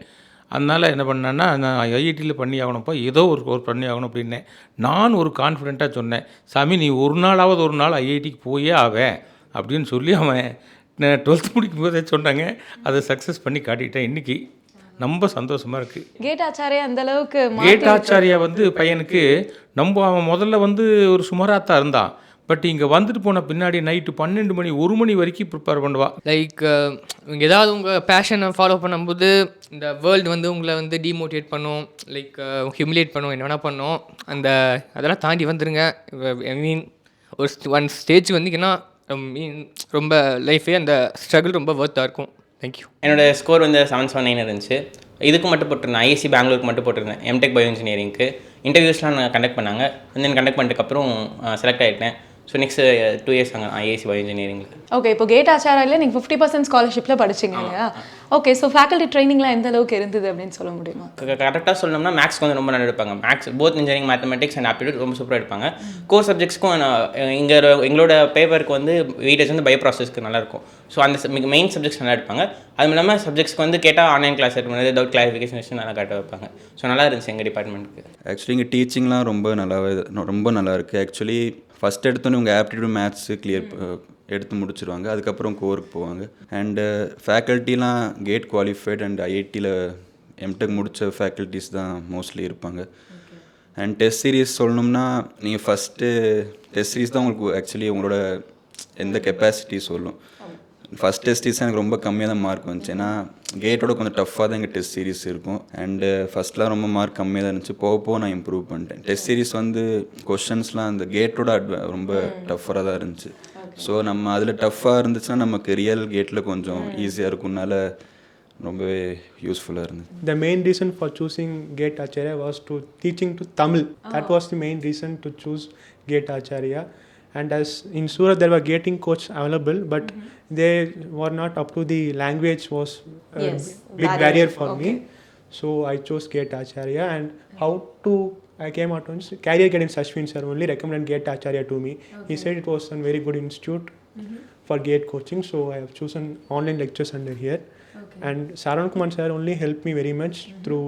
அதனால் என்ன பண்ணேன்னா நான் ஐஐடியில் பண்ணி ஆகணும்ப்பா, ஏதோ ஒரு பண்ணி ஆகணும் அப்படின்னேன். நான் ஒரு கான்ஃபிடெண்ட்டாக சொன்னேன், சாமி நீ ஒரு நாள் ஐஐடிக்கு போயே ஆவேன் அப்படின்னு சொல்லி அவன் 12th முடிக்கும் போதே சொன்னாங்க. அதை சக்ஸஸ் பண்ணி காட்டிட்டேன். இன்றைக்கி ரொம்ப சந்தோஷமாக இருக்குது. கேட் ஆச்சாரியா அந்த அளவுக்கு கேட் ஆச்சாரியா வந்து பையனுக்கு அவன் முதல்ல வந்து ஒரு சுமாராத்தான் இருந்தான். பட் இங்கே வந்துட்டு போன பின்னாடி நைட்டு 12 மணி 1 மணி வரைக்கும் ப்ரிப்பேர் பண்ணுவாள். லைக் ஏதாவது உங்கள் பேஷனை ஃபாலோ பண்ணும்போது இந்த வேர்ல்டு வந்து உங்களை வந்து டிமோட்டிவேட் பண்ணும், லைக் ஹியூமிலேட் பண்ணும், என்ன வேணால் பண்ணும். அதெல்லாம் தாண்டி வந்துடுங்க. ஐ மீன் ஒரு ஒன் ஸ்டேஜ் வந்தீங்கன்னா ரொம்ப லைஃபே அந்த ஸ்ட்ரகிள் ரொம்ப ஒர்த்தாக இருக்கும். தேங்க்யூ. என்னோடய ஸ்கோர் வந்து 779 இருந்துச்சு. இதுக்கு மட்டும் போட்டிருந்தேன், ஐஐசி பெங்களூருக்கு மட்டும் போட்டிருந்தேன். எம்டெக் பயோ இன்ஜினியரிங்க்கு இன்டர்வியூஸ்லாம் நான் கண்டக்ட் பண்ணாங்க. தென் கண்டக்ட் பண்ணிட்டுக்கப்புறம் செலக்ட் ஆகிட்டேன். ஸோ நெக்ஸ்ட் 2 இயர்ஸ் அங்கே ஐஏசி பயோ இன்ஜினியரிங்கில். ஓகே, இப்போ கேட் ஆச்சாரியில் நீங்கள் 50% ஸ்காலர்ஷிப்பில் படிச்சிங்க இல்லையா? ஓகே, ஸோ ஃபேக்கல்ட்டி ட்ரைனிங்லாம் எந்த அளவுக்கு இருந்தது அப்படின்னு சொல்ல முடியுமா? கரெக்டாக சொல்லணும்னா மேக்ஸ்க்கு வந்து ரொம்ப நல்லா எடுப்பாங்க. Maths both engineering mathematics and aptitude ரொம்ப சூப்பராக எடுப்பாங்க. கோர் சப்ஜெக்ட்ஸ்க்கும் எங்களோட பேப்பருக்கு வந்து வெயிட்டேஜ் வந்து பயோ ப்ராசஸ்க்கு நல்லாயிருக்கும். ஸோ அந்த மெயின் சப்ஜெக்ட்ஸ் நல்லா எடுப்பாங்க. அதுவும் இல்லாமல் சப்ஜெக்ட்ஸ்க்கு வந்து கேட்டால் ஆன்லைன் கிளாஸ் எடுத்து டவுட் கிளாரிஃபிகேஷன் நல்லா கரெக்டாக வைப்பாங்க. ஸோ நல்லா இருந்துச்சு எங்கள் டிபார்ட்மெண்ட்டுக்கு. ஆக்சுவலி இங்கே டீச்சிங்லாம் ரொம்ப நல்லா இருக்குது. ஆக்சுவலி ஃபஸ்ட் எடுத்தோன்னே உங்கள் ஆப்டிடியூட் மேத்ஸு எடுத்து முடிச்சிருவாங்க. அதுக்கப்புறம் கோருக்கு போவாங்க. அண்டு ஃபேக்கல்ட்டிலாம் கேட் குவாலிஃபைட் அண்ட் ஐஐடியில் எம்டெக் முடித்த ஃபேக்கல்ட்டிஸ் தான் மோஸ்ட்லி இருப்பாங்க. அண்ட் டெஸ்ட் சீரீஸ் சொல்லணும்னா நீங்கள் ஃபஸ்ட்டு டெஸ்ட் சீரீஸ் தான் உங்களுக்கு ஆக்சுவலி உங்களோட எந்த கெப்பாசிட்டி சொல்லும். ஃபஸ்ட் டெஸ்ட் சீரீஸ் எனக்கு ரொம்ப கம்மியாக தான் மார்க் வந்துச்சு. ஏன்னா கேட்டோட கொஞ்சம் டஃப்பாக தான் எங்கள் டெஸ்ட் சீரீஸ் இருக்கும். அண்டு ஃபஸ்ட்லாம் ரொம்ப மார்க் கம்மியாக தான் இருந்துச்சு. போக நான் இம்ப்ரூவ் பண்ணிட்டேன். டெஸ்ட் சீரீஸ் வந்து கொஷின்ஸ்லாம் அந்த கேட்டோட ரொம்ப டஃப்பாக தான் இருந்துச்சு. ஸோ நம்ம அதில் டஃப்பாக இருந்துச்சுன்னா நமக்கு ரியல் கேட்டில் கொஞ்சம் ஈஸியாக இருக்கும்னால ரொம்பவே யூஸ்ஃபுல்லாக இருந்தது. The main reason for choosing GATE Acharya was to teaching to Tamil. That was the main reason to choose GATE Acharya. And as in Surat there were gating coach available, but they were not up to the language was a big barrier for me. So I chose GATE Acharya. And how to I came out once career guidance Ashwin sir only recommended GATE Acharya to me. He said it was a very good institute for GATE coaching, so I have chosen online lectures under here. And Saran Kumar sir only helped me very much through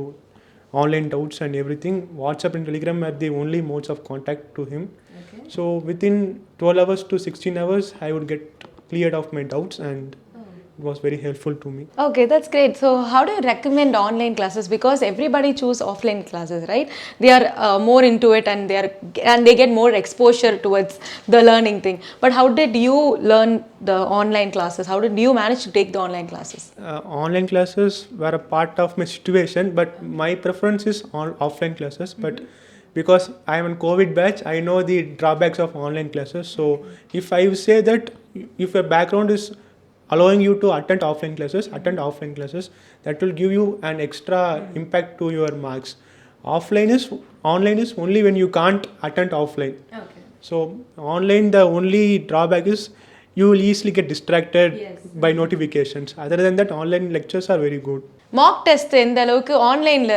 online doubts and everything. WhatsApp and Telegram are the only modes of contact to him. So within 12 hours to 16 hours I would get cleared of my doubts, and it was very helpful to me. Okay, that's great. So how do you recommend online classes? Because everybody choose offline classes, right? They are more into it, and they get more exposure towards the learning thing. But how did you learn the online classes? How did you manage to take the online classes? Online classes were a part of my situation, but my preference is offline classes. But because I am in COVID batch, I know the drawbacks of online classes. So if I say that if your background is allowing you to attend offline classes, that will give you an extra impact to your marks. Online is only when you can't attend offline. So online, the only drawback is you will easily get distracted by notifications. Other than that, online lectures are very good. Mach test எந்த அளவுக்கு ஆன்லைனில்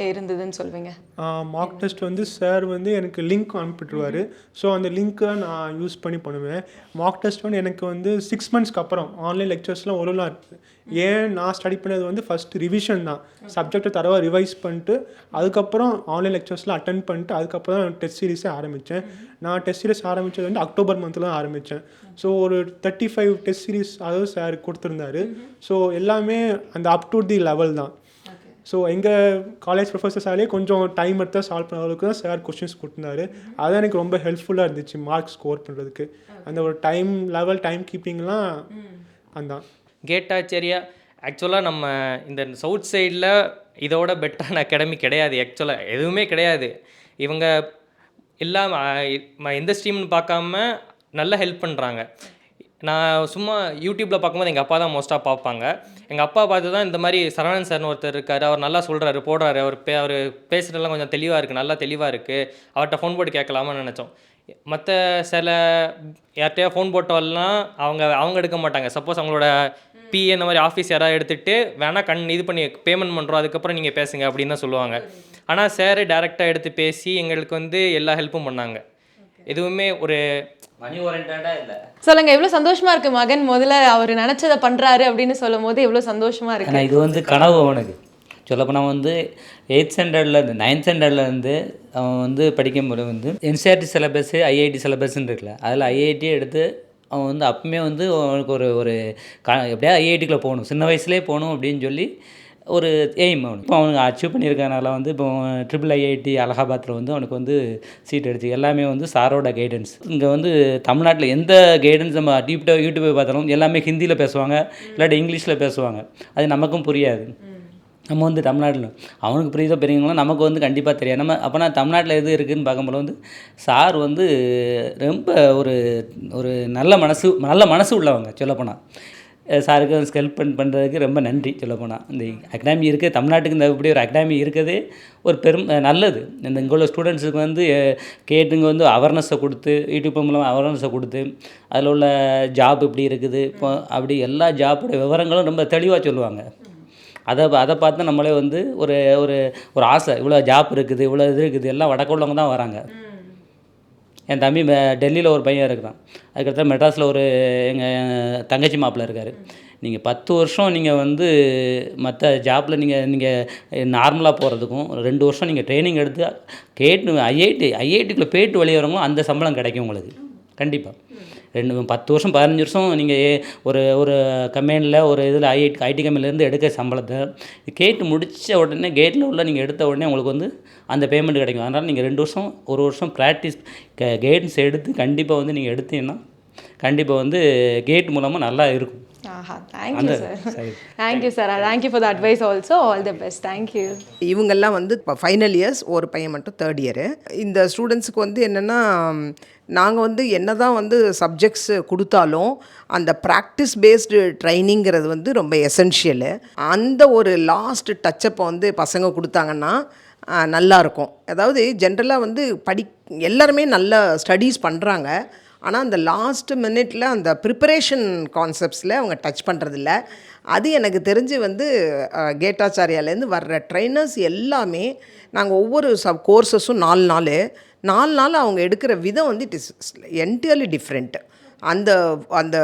இருந்ததுன்னு சொல்வீங்க? Mach test வந்து sir வந்து எனக்கு link அனுப்பிட்டுருவார். So அந்த லிங்க்கை நான் யூஸ் பண்ணி பண்ணுவேன். மாக் டெஸ்ட் வந்து எனக்கு வந்து 6 monthஸ்க்கு அப்புறம் ஆன்லைன் லெக்சர்ஸ்லாம் ஒழுங்காக இருக்குது. ஏன் நான் ஸ்டடி பண்ணது வந்து ஃபஸ்ட்டு ரிவிஷன் தான். சப்ஜெக்டை தரவாக ரிவைஸ் பண்ணிட்டு அதுக்கப்புறம் ஆன்லைன் லெக்சர்ஸ்லாம் அட்டன் பண்ணிட்டு அதுக்கப்புறம் தான் டெஸ்ட் சீரீஸே ஆரம்பித்தேன். நான் டெஸ்ட் சீரீஸ் ஆரம்பித்தது வந்து அக்டோபர் மந்தில் தான் ஆரம்பித்தேன். ஸோ ஒரு 35 டெஸ்ட் சீரீஸ் அதாவது சார் கொடுத்துருந்தாரு. ஸோ எல்லாமே அந்த அப் டு தி லெவல் தான். ஸோ எங்கள் காலேஜ் ப்ரொஃபஸர்ஸாலே கொஞ்சம் டைம் எடுத்து சால்வ் பண்ண அளவுக்கு தான் சார் கொஸ்டின்ஸ் கொடுத்துருந்தாரு. அதுதான் எனக்கு ரொம்ப ஹெல்ப்ஃபுல்லாக இருந்துச்சு மார்க் ஸ்கோர் பண்ணுறதுக்கு. அந்த ஒரு டைம் லெவல் டைம் கீப்பிங்லாம் அதான். கேட் ஆச்சாரியா ஆக்சுவலாக நம்ம இந்த சவுத் சைடில் இதோட பெட்டரான அகாடமி கிடையாது. ஆக்சுவலாக எதுவுமே கிடையாது. இவங்க எல்லாம் எந்த ஸ்ட்ரீம்னு பார்க்காம நல்லா ஹெல்ப் பண்ணுறாங்க. நான் சும்மா யூடியூப்பில் பார்க்கும்போது எங்கள் அப்பா தான் மோஸ்ட்டாக பார்ப்பாங்க. எங்கள் அப்பா பார்த்து தான் இந்த மாதிரி சரவணன் சார்னு ஒருத்தர் இருக்கார், அவர் நல்லா சொல்கிறாரு போடுறாரு, அவர் பேசுகிறதெல்லாம் கொஞ்சம் தெளிவாக இருக்குது, நல்லா தெளிவாக இருக்குது, அவர்கிட்ட ஃபோன் போட்டு கேட்கலாமான்னு நினச்சோம். மற்ற சில யார்கிட்டயா ஃபோன் போட்டாலாம் அவங்க எடுக்க மாட்டாங்க. சப்போஸ் அவங்களோட பிஏ இந்த மாதிரி ஆஃபீஸ் யாராவது எடுத்துகிட்டு வேணால் இது பண்ணி பேமெண்ட் பண்ணுறோம் அதுக்கப்புறம் நீங்கள் பேசுங்க அப்படின்னு தான் சொல்லுவாங்க. ஆனால் சார் டேரெக்டாக எடுத்து பேசி எங்களுக்கு வந்து எல்லா ஹெல்ப்பும் பண்ணாங்க. எதுவுமே ஒரு மணி ஓரியன்டாக இல்லை. சொல்லுங்க, எவ்வளோ சந்தோஷமா இருக்கு மகன் முதல்ல அவர் நினச்சதை பண்ணுறாரு அப்படின்னு சொல்லும் போது எவ்வளோ சந்தோஷமா இருக்கு. ஆனால் இது வந்து கனவு அவனுக்கு. சொல்லப்போனால் வந்து 8th ஸ்டாண்டர்ட்லேருந்து 9th ஸ்டாண்டர்ட்லேருந்து அவன் வந்து படிக்கும்போது வந்து என்சிஆர்டி சிலபஸ்ஸு ஐஐடி சிலபஸ்ன்னு இருக்குல்ல, அதில் ஐஐடி எடுத்து அவன் வந்து அப்பவுமே வந்து அவனுக்கு ஒரு எப்படியா ஐஐடிக்குள்ளே போகணும், சின்ன வயசுலேயே போகணும் அப்படின்னு சொல்லி ஒரு எய்ம் அவனுக்கு. இப்போ அவனுக்கு அச்சீவ் பண்ணியிருக்கனால வந்து இப்போ IIIT அலகாபாத்தில் வந்து அவனுக்கு வந்து சீட் எடுத்து எல்லாமே வந்து சாரோட கைடன்ஸ். இங்கே வந்து தமிழ்நாட்டில் எந்த கைடன்ஸ் நம்ம யூடியூப்பை பார்த்தாலும் எல்லாமே ஹிந்தியில் பேசுவாங்க, இல்லாட்டி இங்கிலீஷில் பேசுவாங்க. அது நமக்கும் புரியாது. நம்ம வந்து தமிழ்நாட்டில் அவனுக்கு புரியுதோ பெரியவங்களாம் நமக்கு வந்து கண்டிப்பாக தெரியாது. நம்ம அப்போனா தமிழ்நாட்டில் எது இருக்குதுன்னு பார்க்கும்போது வந்து சார் வந்து ரொம்ப ஒரு நல்ல மனசு உள்ளவங்க. சொல்லப்போனால் சாருக்கு ஹெல்ப் பண்ணுறதுக்கு ரொம்ப நன்றி. சொல்லப்போனால் இந்த அகாடமி இருக்குது, தமிழ்நாட்டுக்கு இந்த இப்படி ஒரு அகாடமி இருக்கிறதே ஒரு நல்லது. இந்த இங்கே உள்ள ஸ்டூடெண்ட்ஸுக்கு வந்து கேட்டுங்க வந்து அவேர்னஸை கொடுத்து யூடியூப் மூலமாக அவேர்னஸை கொடுத்து அதில் உள்ள ஜாப் இப்படி இருக்குது இப்போ அப்படி எல்லா ஜாப்போட விவரங்களும் ரொம்ப தெளிவாக சொல்லுவாங்க. அதை பார்த்து நம்மளே வந்து ஒரு ஒரு ஒரு ஆசை, இவ்வளோ ஜாப் இருக்குது, இவ்வளோ இது இருக்குது, எல்லாம் வடக்கு உள்ளவங்க தான் வராங்க. என் தம்பி டெல்லியில் ஒரு பையன் இருக்கிறான், அதுக்கடுத்து மெட்ராஸில் ஒரு எங்கள் தங்கச்சி மாப்பிள்ளை இருக்கார். நீங்கள் 10 வருஷம் நீங்கள் வந்து மற்ற ஜாப்பில் நீங்கள் நார்மலாக போகிறதுக்கும் 2 வருஷம் நீங்கள் ட்ரைனிங் எடுத்து கேட்டு ஐஐடிக்குள்ளே போயிட்டு வெளியே வரவங்களும் அந்த சம்பளம் கிடைக்கும் உங்களுக்கு கண்டிப்பாக. 10 வருஷம் 15 வருஷம் நீங்கள் ஒரு கம்பெனியில் ஒரு இதில் ஐடி கம்பெனிலேருந்து எடுக்க சம்பளத்தை கேட்டு முடித்த உடனே கேட்டில் உள்ள நீங்கள் எடுத்த உடனே உங்களுக்கு வந்து அந்த பேமெண்ட் கிடைக்கும். அதனால் நீங்கள் 2 வருஷம் 1 வருஷம் ப்ராக்டிஸ் கைடன்ஸ் எடுத்து கண்டிப்பாக வந்து நீங்கள் எடுத்தீங்கன்னா கண்டிப்பாக வந்து கேட் மூலமாக நல்லா இருக்கும். Thank you sir, thank you for the advice also. All the best. Thank you. இவங்கெல்லாம் வந்து இப்போ ஃபைனல் இயர்ஸ், ஒரு பையன் மட்டும் 3rd இயரு. இந்த ஸ்டூடெண்ட்ஸுக்கு வந்து என்னென்னா, நாங்கள் வந்து என்ன தான் வந்து சப்ஜெக்ட்ஸ் கொடுத்தாலும் அந்த ப்ராக்டிஸ் பேஸ்டு ட்ரைனிங்கிறது வந்து ரொம்ப எசென்ஷியலு. அந்த ஒரு லாஸ்ட் டச்சப்பை வந்து பசங்க கொடுத்தாங்கன்னா நல்லாயிருக்கும். அதாவது ஜென்ரலாக வந்து எல்லாருமே நல்ல ஸ்டடீஸ் பண்ணுறாங்க, ஆனால் அந்த லாஸ்ட் மினிட்ல அந்த ப்ரிப்பரேஷன் கான்செப்ட்ஸில் அவங்க டச் பண்ணுறதில்ல. அது எனக்கு தெரிஞ்சு வந்து கேட்டாச்சாரியாலேருந்து வர்ற ட்ரைனர்ஸ் எல்லாமே நாங்கள் ஒவ்வொரு கோர்ஸஸும் 4 நாள் அவங்க எடுக்கிற விதம் வந்து இட் இஸ் என்டையர்லி டிஃப்ரெண்ட். அந்த அந்த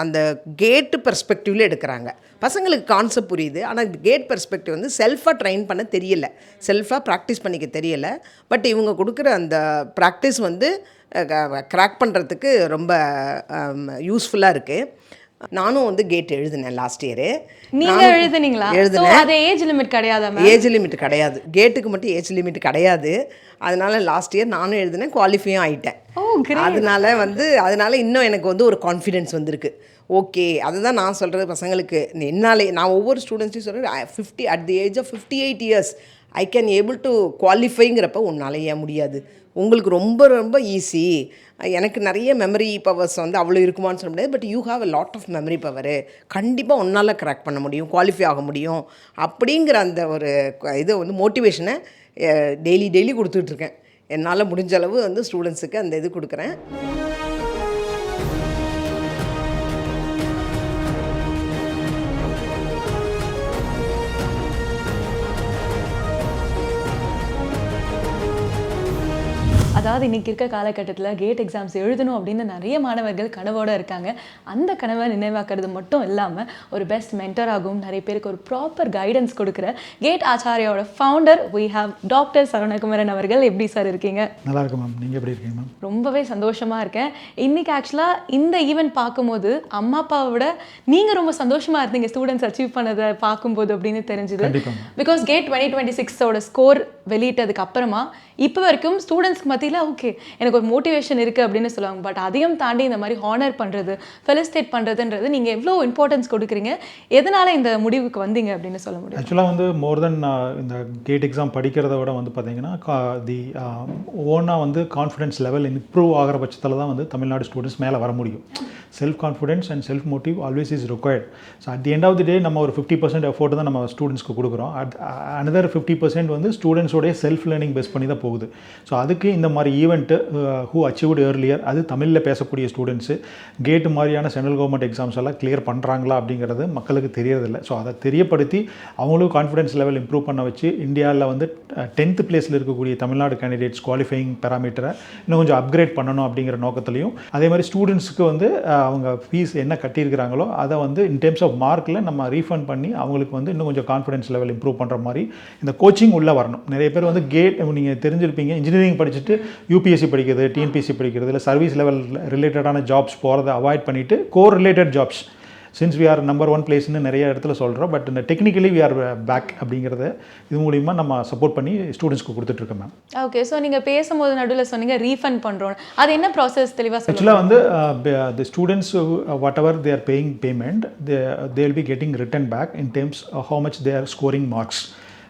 அந்த கேட்டு பெர்ஸ்பெக்டிவில் எடுக்கிறாங்க. பசங்களுக்கு கான்செப்ட் புரியுது, ஆனால் கேட் பெர்ஸ்பெக்டிவ் வந்து செல்ஃபாக ட்ரைன் பண்ண தெரியலை, செல்ஃபாக ப்ராக்டிஸ் பண்ணிக்க தெரியலை. பட் இவங்க கொடுக்குற அந்த ப்ராக்டிஸ் வந்து கிராக் பண்ணுறதுக்கு ரொம்ப யூஸ்ஃபுல்லாக இருக்குது. நானும் வந்து கேட் எழுதினேன் லாஸ்ட் இயரு. நீங்கள் எழுதுனீங்களா? எழுதுனேன். அது ஏஜ் லிமிட் கிடையாது? ஏஜ் லிமிட் கிடையாது, கேட்டுக்கு மட்டும் ஏஜ் லிமிட் கிடையாது. அதனால லாஸ்ட் இயர் நானும் எழுதினேன், குவாலிஃபையும் ஆகிட்டேன். அதனால இன்னும் எனக்கு வந்து ஒரு கான்ஃபிடென்ஸ் வந்திருக்கு. ஓகே, அதுதான் நான் சொல்கிறது பசங்களுக்கு. நான் ஒவ்வொரு ஸ்டூடெண்ட்ஸையும் சொல்கிறேன், 50 at the age of 58 years I can able to குவாலிஃபைங்கிறப்ப உன்னால் ஏன் முடியாது? உங்களுக்கு ரொம்ப ரொம்ப ஈஸி. எனக்கு நிறைய மெமரி பவர்ஸ் வந்து அவ்வளோ இருக்குமான்னு சொல்ல முடியாது, but you have a lot of memory power. கண்டிப்பாக உன்னால் கிராக் பண்ண முடியும், குவாலிஃபை ஆக முடியும் அப்படிங்கிற அந்த ஒரு இதை வந்து மோட்டிவேஷனை டெய்லி கொடுத்துட்ருக்கேன். என்னால் முடிஞ்ச அளவு வந்து ஸ்டூடெண்ட்ஸுக்கு அந்த இது கொடுக்குறேன். அதாவது இன்றைக்கி இருக்க காலகட்டத்தில் கேட் எக்ஸாம்ஸ் எழுதணும் அப்படின்னு நிறைய மாணவர்கள் கனவோடு இருக்காங்க. அந்த கனவை நினைவாக்குறது மட்டும் இல்லாமல் ஒரு பெஸ்ட் மென்டராகவும் நிறைய பேருக்கு ஒரு ப்ராப்பர் கைடன்ஸ் கொடுக்குற கேட் ஆச்சாரியாவோட founder we have doctor Saravanakumaran அவர்கள். எப்படி சார் இருக்கீங்க? நல்லா இருக்கு மேம். நீங்கள் எப்படி இருக்கீங்க மேம்? ரொம்பவே சந்தோஷமாக இருக்கேன். இன்றைக்கி ஆக்சுவலாக இந்த ஈவெண்ட் பார்க்கும்போது அம்மா அப்பாவை விட நீங்கள் ரொம்ப சந்தோஷமாக இருந்தீங்க ஸ்டூடெண்ட்ஸ் அச்சீவ் பண்ணதை பார்க்கும்போது அப்படின்னு தெரிஞ்சுது. பிகாஸ் கேட் 2026ஓட ஸ்கோர் வெளியிட்டதுக்கு அப்புறமா இப்போ வரைக்கும் ஸ்டூடெண்ட்ஸ்க்கு மத்தியில் ஓகே எனக்கு ஒரு மோட்டிவேஷன் இருக்குது அப்படின்னு சொல்லுவாங்க. பட் அதையும் தாண்டி இந்த மாதிரி ஹானர் பண்ணுறது, ஃபெலிசிட்டேட் பண்ணுறதுன்றது நீங்கள் எவ்வளோ இம்பார்ட்டன்ஸ் கொடுக்குறீங்க, எதனால் இந்த முடிவுக்கு வந்தீங்க அப்படின்னு சொல்ல முடியும்? ஆக்சுவலாக வந்து மோர் தென் இந்த கேட் எக்ஸாம் படிக்கிறத விட வந்து பார்த்தீங்கன்னா ஓனாக வந்து கான்ஃபிடென்ஸ் லெவல் இம்ப்ரூவ் ஆகிற பட்சத்தில் தான் வந்து தமிழ்நாடு ஸ்டூடெண்ட்ஸ் மேலே வர முடியும். Self confidence and self motive always is required. So at the end of the day நம்ம ஒரு 50% எஃபோர்ட் தான் நம்ம ஸ்டூடெண்ட்ஸ்க்கு கொடுக்குறோம். அனதர் 50% வந்து ஸ்டூடெண்ட்ஸோடைய செல்ஃப் லேர்னிங் பேஸ் பண்ணி தான் போகுது. ஸோ அதுக்கு இந்த மாதிரி ஈவெண்ட்டு ஹூ அச்சீவ்டு ஏர்லியர், அது தமிழில் பேசக்கூடிய ஸ்டூடெண்ட்ஸு கேட்டு மாதிரியான சென்ட்ரல் கவர்மெண்ட் எக்ஸாம்ஸ் எல்லாம் கிளியர் பண்ணுறாங்களா அப்படிங்கிறது மக்களுக்கு தெரியறதில்லை. ஸோ அதை தெரியப்படுத்தி அவங்களும் கான்ஃபிடன்ஸ் லெவல் இம்ப்ரூவ் பண்ண வச்சு இந்தியாவில் வந்து 10th பிளேஸில் இருக்கக்கூடிய தமிழ்நாடு கேண்டிடேட்ஸ் குவாலிஃபையிங் பேராமீட்டரை இன்னும் கொஞ்சம் அப்கிரேட் பண்ணணும் அப்படிங்கிற நோக்கத்துலையும், அதே மாதிரி ஸ்டூடெண்ட்ஸுக்கு வந்து அவங்க ஃபீஸ் என்ன கட்டியிருக்கிறாங்களோ அதை வந்து இன் டேர்ம்ஸ் ஆஃப் மார்க்கில் நம்ம ரீஃபண்ட் பண்ணி அவங்களுக்கு வந்து இன்னும் கொஞ்சம் கான்ஃபிடன்ஸ் லெவல் இம்ப்ரூவ் பண்ணுற மாதிரி இந்த கோச்சிங் உள்ளே வரணும். நிறைய பேர் வந்து கேட் நீங்கள் தெரிஞ்சிருப்பீங்க, இன்ஜினியரிங் படிச்சுட்டு யூபிஎஸ்சி படிக்கிறது, டிஎன்பிஎஸ்சி படிக்கிறது, இல்லை சர்வீஸ் லெவல் ரிலேட்டடான ஜாப்ஸ் போகிறத அவாய்ட் பண்ணிவிட்டு core related jobs since we are number 1 பிளேஸ்னு நிறைய இடத்துல சொல்கிறோம். பட் இந்த டெக்னிக்கலி வி ஆர் பேக் அப்படிங்கிறத இது மூலிமா நம்ம சப்போர்ட் பண்ணி ஸ்டூடெண்ட்ஸ்க்கு கொடுத்துட்ருக்கோம் மேம். ஓகே, ஸோ நீங்கள் பேசும்போது நடுவில் சொன்னீங்க ரீஃபண்ட் பண்ணுறோம், அது என்ன ப்ராசஸ் தெளிவாக சொல்லுங்கள். ஆக்சுவலாக வந்து the students whatever they are paying payment they will be getting return back in terms how much they are scoring marks.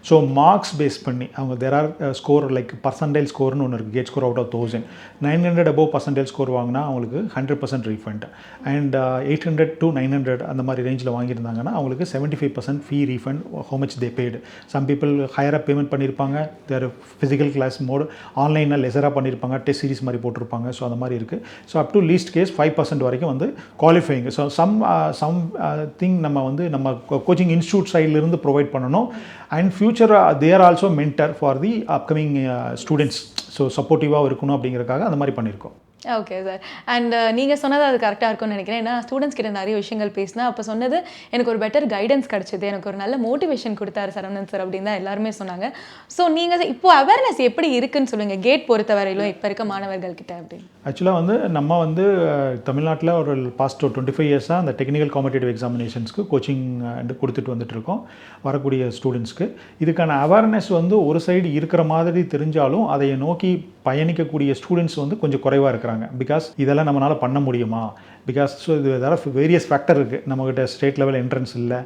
So marks base பண்ணி அவங்க there are score like percentile ஸ்கோர்னு ஒன்று இருக்குது, GATE score out of 1000 900 above percentile score வாங்கினா அவங்களுக்கு 100% refund. And 800 to 900 அந்த மாதிரி ரேஞ்சில் வாங்கியிருந்தாங்கன்னா அவங்களுக்கு 75% fee refund how much they paid. some people ஹையராக பேமெண்ட் பண்ணியிருப்பாங்க, தேர் ஃபிசிக்கல் கிளாஸ் மோடு ஆன்லைனில் லெசராக பண்ணியிருப்பாங்க, டெஸ்ட் சீரிஸ் மாதிரி போட்டிருப்பாங்க. ஸோ அந்த மாதிரி இருக்குது. So up to least case 5% வரைக்கும் வந்து குவாலிஃபைங். ஸோ சம் திங் நம்ம வந்து நம்ம கோச்சிங் இன்ஸ்டியூட் சைட்லேருந்து ப்ரொவைட் பண்ணணும். And future they are also mentor for the upcoming students. So சப்போர்ட்டிவாக இருக்கணும் அப்படிங்கிறதுக்காக அந்த மாதிரி பண்ணியிருக்கோம். Okay sir. அண்ட் நீங்கள் சொன்னது அது கரெக்டாக இருக்கும்னு நினைக்கிறேன். ஏன்னா ஸ்டூடெண்ட்ஸ் கிட்ட நிறைய விஷயங்கள் பேசினா அப்போ சொன்னது எனக்கு ஒரு பெட்டர் கைடன்ஸ் கிடச்சிது, எனக்கு ஒரு நல்ல மோட்டிவேஷன் கொடுத்தாரு சரவணன் சார் அப்படின்னு தான் எல்லாருமே சொன்னாங்க. ஸோ நீங்கள் இப்போது அவேர்னஸ் எப்படி இருக்குன்னு சொல்லுங்கள் கேட் பொறுத்த வரையிலும் இப்போ இருக்க மாணவர்கள்கிட்ட அப்படின்னு? ஆக்சுவலாக வந்து நம்ம வந்து தமிழ்நாட்டில் ஒரு பாஸ்ட் 25 இயர்ஸாக அந்த டெக்னிக்கல் காம்படிட்டிவ் எக்ஸாமினேஷன்ஸ்க்கு கோச்சிங் கொடுத்துட்டு வந்துட்டுருக்கோம் வரக்கூடிய ஸ்டூடெண்ட்ஸ்க்கு. இதுக்கான அவேர்னஸ் வந்து ஒரு சைடு இருக்கிற மாதிரி தெரிஞ்சாலும் அதை நோக்கி பயணிக்கக்கூடிய ஸ்டூடெண்ட்ஸ் வந்து கொஞ்சம் குறைவாக இருக்கிறாங்க. பிகாஸ் இதெல்லாம் நம்மளால் பண்ண முடியுமா, பிகாஸ் ஸோ இது வேறு வேரியஸ் ஃபேக்டர் இருக்குது. நம்மக்கிட்ட ஸ்டேட் லெவல் என்ட்ரன்ஸ் இல்லை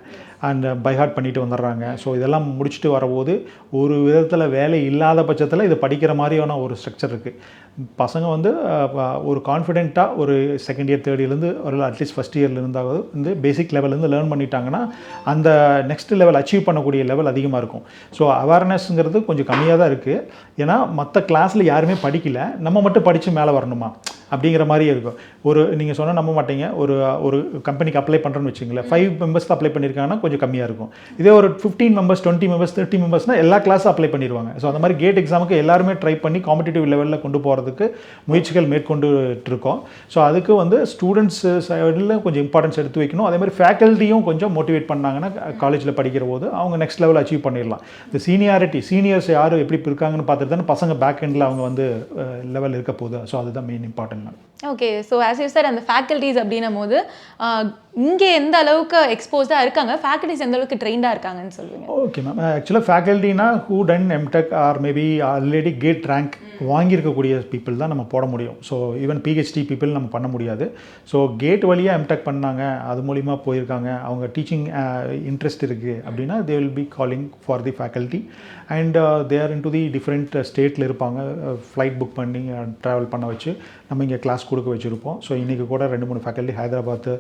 அண்ட் பைஹார்ட் பண்ணிட்டு வந்துடுறாங்க. ஸோ இதெல்லாம் முடிச்சுட்டு வரும்போது ஒரு விதத்தில் வேலை இல்லாத பட்சத்தில் இது படிக்கிற மாதிரியான ஒரு ஸ்ட்ரக்சர் இருக்குது. பசங்க வந்து ஒரு கான்ஃபிடென்ட்டாக ஒரு செகண்ட் இயர் தேர்ட் இயர்லேருந்து ஒரு அட்லீஸ்ட் ஃபஸ்ட் இயர்லேருந்தாவது வந்து பேசிக் லெவல்லேருந்து லேர்ன் பண்ணிட்டாங்கன்னா அந்த நெக்ஸ்ட் லெவல் அச்சீவ் பண்ணக்கூடிய லெவல் அதிகமாக இருக்கும். ஸோ அவேர்னஸ்ங்கிறது கொஞ்சம் கம்மியாக தான் இருக்குது. ஏன்னா மற்ற கிளாஸில் யாருமே படிக்கல, நம்ம மட்டும் படித்து மேலே வரணுமா அப்படிங்கிற மாதிரி இருக்கும். ஒரு நீங்கள் சொன்னால் நம்ப மாட்டீங்க, ஒரு கம்பெனிக்கு அப்ளை பண்ணுறேன்னு வச்சுங்களேன், 5 மெம்பர்ஸ் தான் அப்ளை பண்ணியிருக்காங்கன்னா கொஞ்சம் கம்மியாக இருக்கும். இதே ஒரு 15 மெம்பர்ஸ் 20 மெம்பர்ஸ் 30 மெம்பர்ஸ்னால் எல்லா கிளாஸும் அப்ளை பண்ணிடுவாங்க. ஸோ அந்த மாதிரி கேட் எக்ஸாமுக்கு எல்லாருமே ட்ரை பண்ணி காம்படிட்டிவ் லெவலில் கொண்டு போகிறதுக்கு முயற்சிகள் மேற்கொண்டு இருக்கோம். ஸோ அதுக்கு வந்து ஸ்டூடெண்ட்ஸ் சைடில் கொஞ்சம் இம்பார்ட்டன்ஸ் எடுத்து வைக்கணும். அதே மாதிரி ஃபேக்கல்ட்டியும் கொஞ்சம் மோட்டிவேட் பண்ணாங்கன்னா காலேஜில் படிக்கிற போது அவங்க நெக்ஸ்ட் லெவல் அச்சீவ் பண்ணிடலாம். இந்த சீனியர்ஸ் யார் எப்படி இருக்காங்கன்னு பார்த்துட்டு தானே பசங்க பேக் எண்டில் அவங்க வந்து லெவல் இருக்க போகுது. ஸோ அதுதான் main important. Okay. So as you sir அந்த ஃபேக்கல்ட்டிஸ் அப்படின்னும் போது இங்கே எந்த அளவுக்கு எக்ஸ்போஸ்டாக இருக்காங்க, ஃபேக்கல்ட்டிஸ் எந்த அளவுக்கு ட்ரெயின்டாக இருக்காங்கன்னு சொல்லுவீங்க? Okay ma'am. ஆக்சுவலாக ஃபேக்கல்ட்டினா who done MTech or maybe already GATE rank வாங்கியிருக்கக்கூடிய பீப்புள் தான் நம்ம போட முடியும். ஸோ ஈவன் பிஹெச்டி பீப்புள் நம்ம பண்ண முடியாது. ஸோ கேட் வழியாக எம்டெக் பண்ணாங்க, அது மூலிமா போயிருக்காங்க, அவங்க டீச்சிங் இன்ட்ரெஸ்ட் இருக்குது அப்படின்னா தே will B calling for the faculty. And they are in to the different ஸ்டேட்டில் இருப்பாங்க. ஃப்ளைட் புக் பண்ணி ட்ராவல் பண்ண வச்சு நம்ம இங்கே கிளாஸ் கொடுக்க வச்சுருப்போம். ஸோ இன்றைக்கி கூட 2-3 ஃபேக்கல்ட்டி ஹைதராபாத்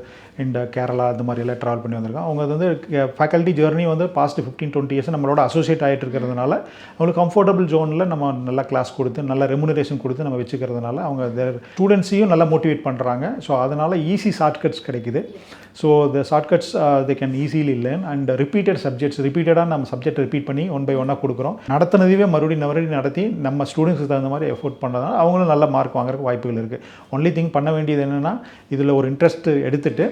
அண்ட் கேரளா அந்த மாதிரியெல்லாம் ட்ராவல் பண்ணி வந்திருக்காங்க. அவங்க வந்து ஃபேக்கல்ட்டி ஜேர்னி வந்து பாஸ்ட் 15-20 இயர்ஸ் நம்மளோட அசோசியேட் ஆகிட்டு இருக்கிறதுனால அவங்களுக்கு கம்ஃபர்டபுள் ஜோனில் நம்ம நல்லா கிளாஸ் கொடுத்து நல்ல ரெமுனரேஷன் கொடுத்து நம்ம வச்சுக்கிறதுனால அவங்க ஸ்டூடெண்ட்ஸையும் நல்லா மோட்டிவேட் பண்ணுறாங்க. ஸோ அதனால் ஈஸி ஷார்ட்கட்ஸ் கிடைக்குது. So the shortcuts they can easily learn and repeated subjects ரிப்பீட்டடாக நம்ம சப்ஜெக்ட் ரிப்பீட் பண்ணி 1 by 1 கொடுக்குறோம். நடத்தினதுவே மறுபடியும் நடத்தி நம்ம ஸ்டூடெண்ட்ஸுக்கு தகுந்த மாதிரி எஃபோர்ட் பண்ணுறதுனால அவங்களும் நல்ல மார்க் வாங்குறதுக்கு வாய்ப்புகள் இருக்குது. ஒன்லி திங் பண்ண வேண்டியது என்னென்னா இதில் ஒரு இன்ட்ரெஸ்ட் எடுத்துகிட்டு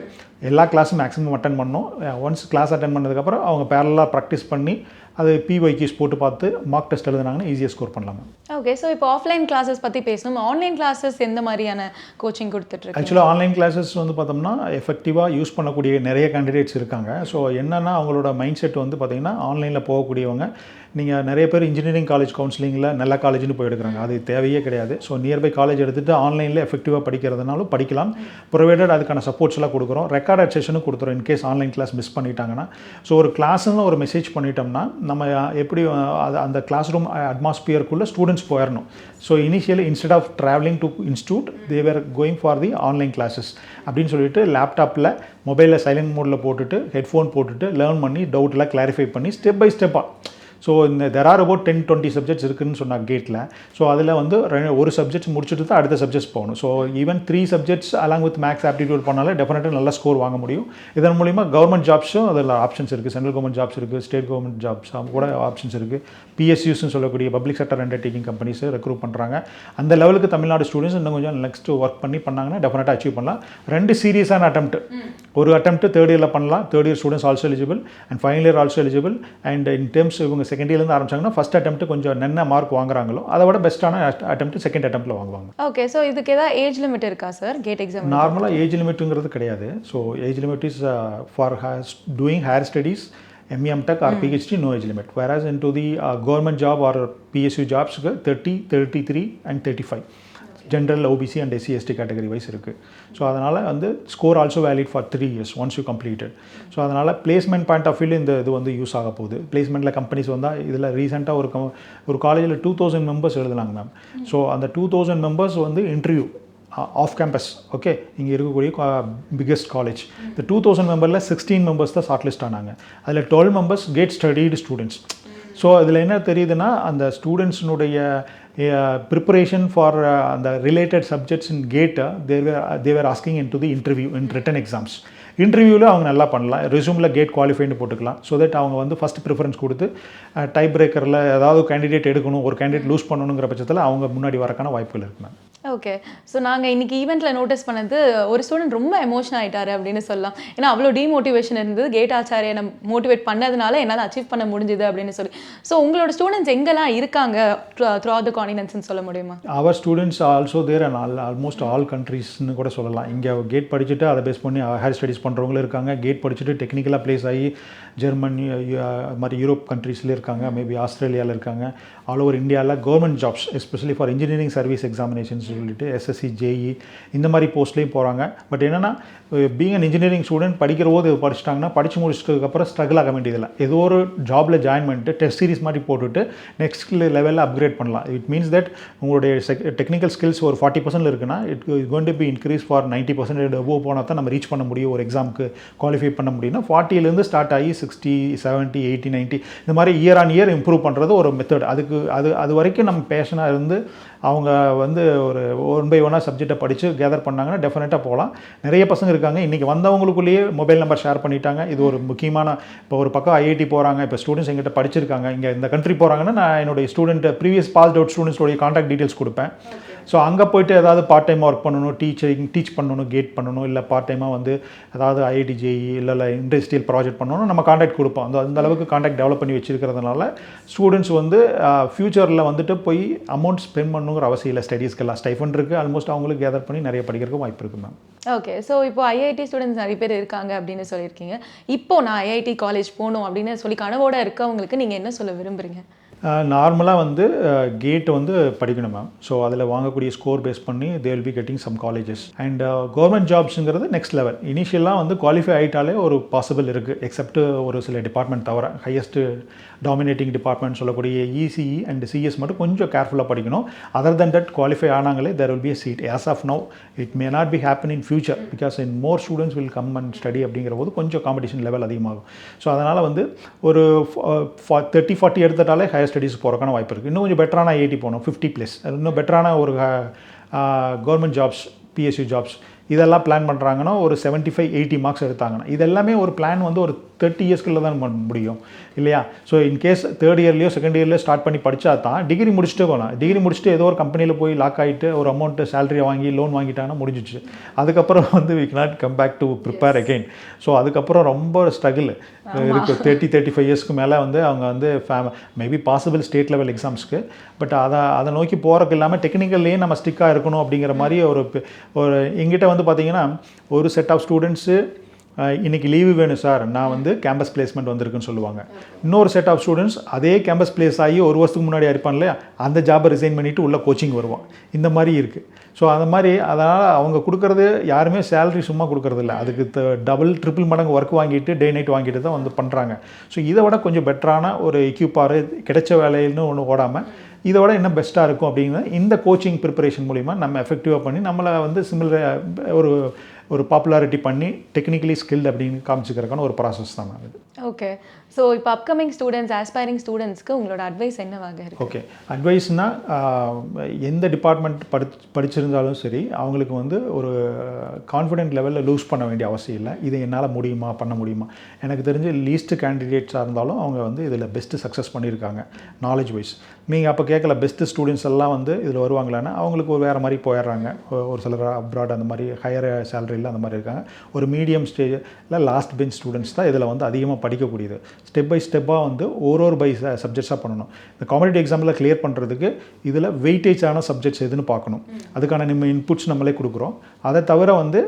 எல்லா கிளாஸும் மேக்ஸிமம் அட்டன் பண்ணணும். ஒன்ஸ் கிளாஸ் அட்டன் பண்ணதுக்கப்புறம் அவங்க பேரலாக ப்ராக்டிஸ் பண்ணி அது பிஒய்கியூஸ் போட்டு பார்த்து மார்க் டெஸ்ட் எழுதுனாங்கன்னா ஈஸியாக ஸ்கோர் பண்ணலாம். ஓகே. ஸோ இப்போ ஆஃப்லைன் கிளாஸஸ் பற்றி பேசணும். ஆன்லைன் கிளாஸஸ் எந்த மாதிரியான கோச்சிங் கொடுத்துட்ருக்கு? ஆக்சுவலாக ஆன்லைன் கிளாஸஸ் வந்து பார்த்தோம்னா எஃபெக்டிவாக யூஸ் பண்ணக்கூடிய நிறைய கேண்டிடேட்ஸ் இருக்காங்க. ஸோ என்னென்னா அவங்களோட மைண்ட் செட் வந்து பார்த்திங்கன்னா ஆன்லைனில் போகக்கூடியவங்க நீங்கள் நிறைய பேர் இன்ஜினியரிங் காலேஜ் கவுன்சிலிங்கில் நல்ல காலேஜ்னு போய் எடுக்கிறாங்க. அது தேவையே கிடையாது. ஸோ நியர்பை காலேஜ் எடுத்துகிட்டு ஆன்லைனில் எஃபெக்டிவாக படிக்கிறதுனாலும் படிக்கலாம். ப்ரொவைடட் அதுக்கான சப்போர்ட்ஸ்லாம் கொடுக்குறோம். ரெக்கார்டட் செஷனும் கொடுத்துறோம் இன்கேஸ் ஆன்லைன் கிளாஸ் மிஸ் பண்ணிட்டாங்கன்னா. ஸோ ஒரு கிளாஸ்ன்னு ஒரு மெசேஜ் பண்ணிட்டோம்னா நம்ம எப்படி அந்த கிளாஸ் ரூம் அட்மாஸ்பியருக்குள்ளே ஸ்டூடெண்ட்ஸ் போயிடணும். So initially instead of travelling to institute they were going for the online classes அப்படின்னு சொல்லிட்டு லேப்டாப்பில் மொபைலில் சைலண்ட் மோடில் போட்டுட்டு ஹெட்ஃபோன் போட்டுட்டு லேர்ன் பண்ணி டவுட்லாம் கிளாரிஃபை பண்ணி ஸ்டெப் பை ஸ்டெப்பாக. ஸோ இந்த தெர் ஆர் அபவுட் 10-20 சப்ஜெக்ட்ஸ் இருக்குதுன்னு சொன்னாங்க கேட்டில். ஸோ அதில் வந்து ஒரு சப்ஜெக்ட்ஸ் முடிச்சுட்டு தான் அடுத்த சப்ஜெக்ட்ஸ் போகணும். So even 3 subjects along with maths aptitude பண்ணாலே டெஃபினட்டாக நல்ல ஸ்கோர் வாங்க முடியும். இதன் மூலிமா கவர்மெண்ட் ஜாப்ஸும் அதில் ஆப்ஷன்ஸ் இருக்குது. சென்ட்ரல் கவர்மெண்ட் ஜாப்ஸ் இருக்குது, ஸ்டேட் கவர்மெண்ட் ஜாப்ஸ் கூட ஆப்ஷன்ஸ் இருக்குது. பிஎஸ்யூஸ்ன்னு சொல்லக்கூடிய பப்ளிக் செக்டர் அண்டர்டேக்கிங் கம்பெனிஸை ரெக்ரூட் பண்ணுறாங்க. அந்த லெவலுக்கு தமிழ்நாடு ஸ்டூடெண்ட்ஸ் இன்னும் கொஞ்சம் நெக்ஸ்ட் ஒர்க் பண்ணாங்கன்னா டெஃபினட்டாக அச்சீவ் பண்ணலாம். 2 சீரியஸான அட்டெம்ப்ட். ஒரு அட்டெம்ப்ட் தேர்ட் இயரில் பண்ணலாம். Third year students also eligible and final year also eligible. And in terms இவங்க செகண்ட் இயர்லேருந்து ஆரம்பிச்சாங்கன்னா ஃபஸ்ட் அட்டெம்ப்ட் கொஞ்சம் என்ன மார்க் வாங்குறாங்களோ அதை விட பெஸ்ட்டான அட்டெம்ப்ட் செகண்ட் அட்டெம்ப்ட்டில் வாங்குவாங்க. ஓகே. ஸோ இதுக்கு ஏதாவது ஏஜ் லிமிட் இருக்கா சார் கேட் எக்ஸாம்? நார்மலாக ஏஜ் லிமிட்டுங்கிறது கிடையாது. So age limit is for doing higher studies MEM.Tech or PhD, no age limit. Whereas into the government job or PSU jobs 30, 33 and 35. General OBC and SC ST category wise இருக்குது. So அதனால் வந்து score also valid for 3 years once you completed. So அதனால் placement point of வியூவில் இந்த இது வந்து use ஆக போகுது. பிளேஸ்மெண்ட்டில் கம்பெனிஸ் வந்தால் இதில் ரீசெண்டாக ஒரு காலேஜில் 2000 மெம்பர்ஸ் எழுதுனாங்க மேம். ஸோ அந்த 2000 மெம்பர்ஸ் வந்து இன்டர்வியூ ஆஃப் கேம்பஸ், ஓகே, இங்கே இருக்கக்கூடிய பிக்கெஸ்ட் காலேஜ். இந்த 2000 மெம்பரில் 16 மெம்பர்ஸ் தான் ஷார்ட் லிஸ்ட் ஆனாங்க. அதில் 12 members GATE studied students. So அதில் என்ன தெரியுதுன்னா அந்த ஸ்டூடெண்ட்ஸினுடைய ப்ரிப்பரேஷன் ஃபார் அந்த ரிலேட்டட் சப்ஜெக்ட்ஸ் இன் கேட்டை they were asking into the interview in written exams. இன்டர்வியூவில் அவங்க நல்லா பண்ணலாம், ரெஸ்யூமில் கேட் குவாலிஃபைன்னு போட்டுக்கலாம். ஸோ தட் அவங்க வந்து ஃபஸ்ட் ப்ரிஃபரன்ஸ் கொடுத்து டை பிரேக்கரில் ஏதாவது கேண்டிடேட் எடுக்கணும், ஒரு கேண்டிடேட் லூஸ் பண்ணணுங்கிற பட்சத்தில் அவங்க முன்னாடி வரக்கான வாய்ப்புகள் இருக்குங்க. ஓகே. ஸோ நாங்கள் இன்றைக்கி ஈவெண்ட்டில் நோட்டீஸ் பண்ணது ஒரு ஸ்டூடெண்ட் ரொம்ப எமோஷனல் ஆகிட்டார் அப்படின்னு சொல்லலாம். ஏன்னா அவ்வளோ டிமோட்டிவேஷன் இருந்தது. கேட் ஆச்சாரியை மோட்டிவேட் பண்ணதுனால என்னால் அச்சீவ் பண்ண முடிஞ்சுது அப்படின்னு சொல்லி. ஸோ உங்களோட ஸ்டூடெண்ட்ஸ் எங்கெல்லாம் இருக்காங்க த்ரூ த கான்டினென்ட்ஸ்னு சொல்ல முடியுமா? அவர் students also there and almost all கண்ட்ரீஸ்னு கூட சொல்லலாம். இங்கே கேட் படிச்சுட்டு அதை பேஸ் பண்ணி ஹையர் ஸ்டடீஸ் பண்ணுறவங்களும் இருக்காங்க. கேட் படிச்சுட்டு டெக்னிக்கலாக ப்ளேஸ் ஆகி ஜெர்மனி மாதிரி யூரோப் கண்ட்ரீஸ்லேயும் இருக்காங்க, மேபி ஆஸ்திரேலியாவில் இருக்காங்க. ஆல் ஓவர் இந்தியாவில் government jobs especially for engineering service examinations சொல்லிட்டு எஸ்எஸ்சி ஜேஇ இந்த மாதிரி போஸ்ட்லேயும் போகிறாங்க. பட் என்னென்னா பீங் அன் இன்ஜினியரிங் ஸ்டூடெண்ட் படிக்கிற போது படிச்சிட்டாங்கன்னா படித்து முடிச்சதுக்கப்புறம் ஸ்ட்ரகிள் ஆக வேண்டியதில்லை. ஏதோ ஒரு ஜாபில் ஜாயின் பண்ணிட்டு டெஸ்ட் சீரிஸ் மாதிரி போட்டுட்டு நெக்ஸ்ட் லெவலில் அப்கிரேட் பண்ணலாம். இட் மீன்ஸ் தட் உங்களுடைய டெக்னிக்கல் ஸ்கில்ஸ் ஒரு 40% இருக்குன்னா it is going to be increase for 90% above போனால் தான் நம்ம ரீச் பண்ண முடியும். ஒரு எக்ஸாமுக்கு குவாலிஃபை பண்ண முடியும்னா 40லேருந்து ஸ்டார்ட் ஆகி 60, 70, 80, 90 இந்த மாதிரி இயர் ஆன் இயர் இம்ப்ரூவ் பண்ணுறது ஒரு மெத்தட். அது வரைக்கும் நம்ம பேஷனாக இருந்து அவங்க வந்து ஒரு 1 by 1 சப்ஜெக்டை படித்து கேதர் பண்ணாங்கன்னா டெஃபினட்டாக போகலாம். நிறைய பசங்க இருக்காங்க. இன்றைக்கி வந்தவங்களுக்குள்ளேயே மொபைல் நம்பர் ஷேர் பண்ணிட்டாங்க. இது ஒரு முக்கியமான, இப்போ ஒரு பக்கம் ஐஐடி போகிறாங்க, இப்போ ஸ்டூடெண்ட்ஸ் எங்கிட்ட படிச்சிருக்காங்க, இங்கே இந்த கண்ட்ரி போகிறாங்கன்னா நான் என்னுடைய ஸ்டூடெண்ட் ப்ரீவியஸ் பாஸ்ட் அவுட் ஸ்டூடெண்ட்ஸோடைய கான்டாக்ட் டீட்டெயில்ஸ் கொடுப்பேன். ஸோ அங்கே போய்ட்டு ஏதாவது பார்ட் டைமாக ஒர்க் பண்ணணும், டீச் பண்ணணும், கேட் பண்ணணும், இல்லை பார்ட் டைமாக வந்து ஏதாவது ஐஐடி ஜேஇ இல்லை இண்டஸ்ட்ரியல் ப்ராஜெக்ட் பண்ணணும், நம்ம கான்டாக்ட் கொடுப்போம். அந்த அளவுக்கு கான்டாக்ட் டெவலப் பண்ணி வச்சுருக்கிறதுனால ஸ்டூடெண்ட்ஸ் வந்து ஃப்யூச்சரில் வந்துட்டு போய் அமௌண்ட் ஸ்பெண்ட் பண்ணணுங்கிற அவசியம் இல்லை. ஸ்டடீஸ்க்கெல்லாம் ஸ்டைஃபண்ட் இருக்குது. ஆல்மோஸ்ட் அவங்களுக்கு கேதர் பண்ணி நிறைய படிக்கிறதுக்கு வாய்ப்பு இருக்குது மேம். ஓகே. ஸோ இப்போ ஐஐடி ஸ்டூடெண்ட்ஸ் நிறைய பேர் இருக்காங்க அப்படின்னு சொல்லியிருக்கீங்க. இப்போ நான் ஐஐடி காலேஜ் போகணும் அப்படின்னு சொல்லி கனவோட இருக்கவங்களுக்கு நீங்கள் என்ன சொல்ல விரும்புகிறீங்க? நார்மலாக வந்து கேட் வந்து படிக்கணும் மேம். ஸோ அதில் வாங்கக்கூடிய ஸ்கோர் பேஸ் பண்ணி they will be getting some colleges. And government ஜாப்ஸுங்கிறது நெக்ஸ்ட் லெவல். இனிஷியலாக வந்து குவாலிஃபை ஆகிட்டாலே ஒரு பாசிபிள் இருக்குது, எக்ஸப்ட் ஒரு சில டிபார்ட்மெண்ட் தவிர. ஹையஸ்ட்டு டாமினேட்டிங் டிபார்ட்மெண்ட் சொல்லக்கூடிய இசிஇ அண்ட் சிஎஸ் மட்டும் கொஞ்சம் கேர்ஃபுல்லாக படிக்கணும். அதர் தென் தட் குவாலிஃபை ஆனாங்களே there will be a seat. As of now it may not be happen in future because in more students will come and study அப்படிங்கிற போது கொஞ்சம் competition level அதிகமாகும். So அதனால் வந்து ஒரு 30-40 எடுத்துட்டாலே ஹையர் ஸ்டடீஸ் போகிறக்கான வாய்ப்பு இருக்குது. இன்னும் கொஞ்சம் பெட்டரான ஐஐடி போகணும் 50+, இன்னும் பெட்டரான ஒரு கவர்மெண்ட் ஜாப்ஸ், பிஎஸ்யூ ஜாப்ஸ் இதெல்லாம் பிளான் பண்ணுறாங்கன்னா ஒரு 75-80 மார்க்ஸ் எடுத்தாங்கன்னா இதெல்லாமே ஒரு பிளான் வந்து ஒரு 30 இயர்ஸ்க்குள்ளே தான் முடியும் இல்லையா? ஸோ இன்கேஸ் 3rd இயர்லையோ 2nd இயர்லையோ ஸ்டார்ட் பண்ணி படித்தா தான் டிகிரி முடிச்சுட்டு போகலாம். டிகிரி முடிச்சுட்டு ஏதோ ஒரு கம்பெனியில் போய் லாக் ஆகிட்டு ஒரு அமௌண்ட்டு சேலரியை வாங்கி லோன் வாங்கிட்டாங்கன்னா முடிஞ்சிச்சு. அதுக்கப்புறம் வந்து we cannot come back to prepare again. So அதுக்கப்புறம் ரொம்ப ஸ்ட்ரகிள் இருக்குது. 30-35 இயர்ஸ்க்கு மேலே வந்து அவங்க வந்து மேபி பாசிபிள் ஸ்டேட் லெவல் எக்ஸாம்ஸ்க்கு. பட் அதை நோக்கி போகிறக்கு இல்லாமல் டெக்னிக்கல்லையே நம்ம ஸ்டிக்காக இருக்கணும் அப்படிங்கிற மாதிரி ஒரு எங்கிட்ட வந்து பார்த்திங்கன்னா ஒரு செட் ஆஃப் ஸ்டூடெண்ட்ஸு இன்றைக்கி லீவு வேணும் சார், நான் வந்து கேம்பஸ் பிளேஸ்மெண்ட் வந்திருக்குன்னு சொல்லுவாங்க. இன்னொரு செட் ஆஃப் ஸ்டூடெண்ட்ஸ் அதே கேம்பஸ் பிளேஸ் ஆகி ஒரு வருஷத்துக்கு முன்னாடி இருப்பான் இல்லையா, அந்த ஜாபை ரிசைன் பண்ணிவிட்டு உள்ள கோச்சிங் வருவான். இந்த மாதிரி இருக்குது. ஸோ அந்த மாதிரி அதனால் அவங்க கொடுக்குறது யாருமே சேலரி சும்மா கொடுக்குறதில்ல, அதுக்கு டபுள் ட்ரிபிள் மடங்கு ஒர்க் வாங்கிட்டு டே நைட் வாங்கிட்டு தான் வந்து பண்ணுறாங்க. ஸோ இதை விட கொஞ்சம் பெட்டரான ஒரு எக்யூப்பாரு கிடைச்ச வேலைன்னு ஒன்று ஓடாமல் இதை விட என்ன பெஸ்ட்டாக இருக்கும் அப்படிங்கிறது இந்த கோச்சிங் ப்ரிப்பரேஷன் மூலிமா நம்ம எஃபெக்டிவாக பண்ணி நம்மளை வந்து சிமிலர் ஒரு பாப்புலாரிட்டி பண்ணி டெக்னிக்கலி ஸ்கில்டு அப்படின்னு காமிச்சிக்கிறதுக்கான ஒரு ப்ராசஸ் தான் அது. ஓகே. ஸோ இப்போ அப்கமிங் ஸ்டூடெண்ட்ஸ், ஆஸ்பைரிங் ஸ்டூடெண்ட்ஸ்க்கு உங்களோட அட்வைஸ் என்னவாக இருக்குது? ஓகே, அட்வைஸ்னால் எந்த டிபார்ட்மெண்ட் படிச்சிருந்தாலும் சரி அவங்களுக்கு வந்து ஒரு கான்ஃபிடென்ட் லெவலில் லூஸ் பண்ண வேண்டிய அவசியம் இல்லை. இது என்னால் முடியுமா, பண்ண முடியுமா. எனக்கு தெரிஞ்சு லீஸ்ட்டு கேண்டிடேட்ஸாக இருந்தாலும் அவங்க வந்து இதில் பெஸ்ட்டு சக்ஸஸ் பண்ணியிருக்காங்க நாலேஜ் வைஸ். நீங்கள் அப்போ கேட்கல பெஸ்ட்டு ஸ்டூடெண்ட்ஸ் எல்லாம் வந்து இதில் வருவாங்களான்னா அவங்களுக்கு ஒரு வேறு மாதிரி போயிடுறாங்க. ஒரு சிலர் அப்ராட் அந்த மாதிரி ஹையர் சேலரியில் அந்த மாதிரி இருக்காங்க. ஒரு மீடியம் ஸ்டேஜில் லாஸ்ட் பெஞ்ச் ஸ்டூடெண்ட்ஸ் தான் இதில் வந்து அதிகமாக படிக்கக்கூடியது. ஸ்டெப் பை ஸ்டெப்பாக வந்து ஒரு பை சப்ஜெக்ட்ஸாக பண்ணணும். இந்த காம்படிட்டிவ் எக்ஸாமில் கிளியர் பண்ணுறதுக்கு இதில் வெயிட்டேஜான சப்ஜெக்ட்ஸ் எதுன்னு பார்க்கணும். அதுக்கான நம்ம இன்புட்ஸ் நம்மளே கொடுக்குறோம். அதை தவிர வந்து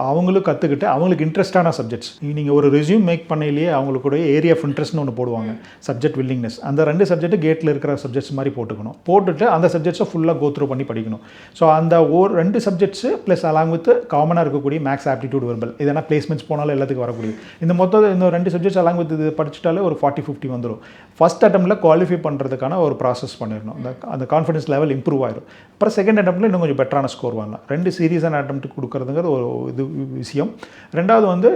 அவங்களும் கற்றுக்கிட்டு அவங்களுக்கு இன்ட்ரெஸ்டான சப்ஜெக்ட்ஸ் நீங்கள் ஒரு ரெஸ்யூம் மேக் பண்ணையிலேயே அவங்களுக்குடைய ஏரியா ஆஃப் இன்ட்ரெஸ்ட்னு ஒன்று போடுவாங்க, சப்ஜெக்ட் வில்லிங்னஸ். அந்த 2 சப்ஜெக்ட் கேட்டில் இருக்கிற சப்ஜெக்ட்ஸ் மாதிரி போட்டுக்கணும். போட்டுட்டு அந்த சப்ஜெக்ட்ஸை ஃபுல்லாக கோத்ரூ பண்ணி படிக்கணும். ஸோ அந்த 2 சப்ஜெக்ட்ஸு ப்ளஸ் அலாங் வித் காமனாக இருக்கக்கூடிய மேக்ஸ் ஆப்டிடியூட் வெர்பல், இதெல்லாம் பிளேஸ்மெண்ட்ஸ் போனாலும் எல்லாத்துக்கும் வரக்கூடிய இந்த மொத்தம் இந்த 2 சப்ஜெக்ட்ஸ் அலாங் வித் இது படிச்சுட்டாலே ஒரு 40-50 வந்துடும். ஃபஸ்ட் அட்டம்ப்டில் குவாலிஃபை பண்ணுறதுக்கான ஒரு ப்ராசஸ் பண்ணிடணும். அந்த கான்ஃபிடன்ஸ் லெவல் இம்ப்ரூவ் ஆயிடும். அப்புறம் செகண்ட் அட்டம்ப்டில் இன்னும் கொஞ்சம் பெட்டரான ஸ்கோர் வாங்கலாம். 2 சீரியஸான அட்டம்ப்ட் கொடுக்குறதுங்கிறது ஒரு இது விஷயம். ரெண்டாவது வந்து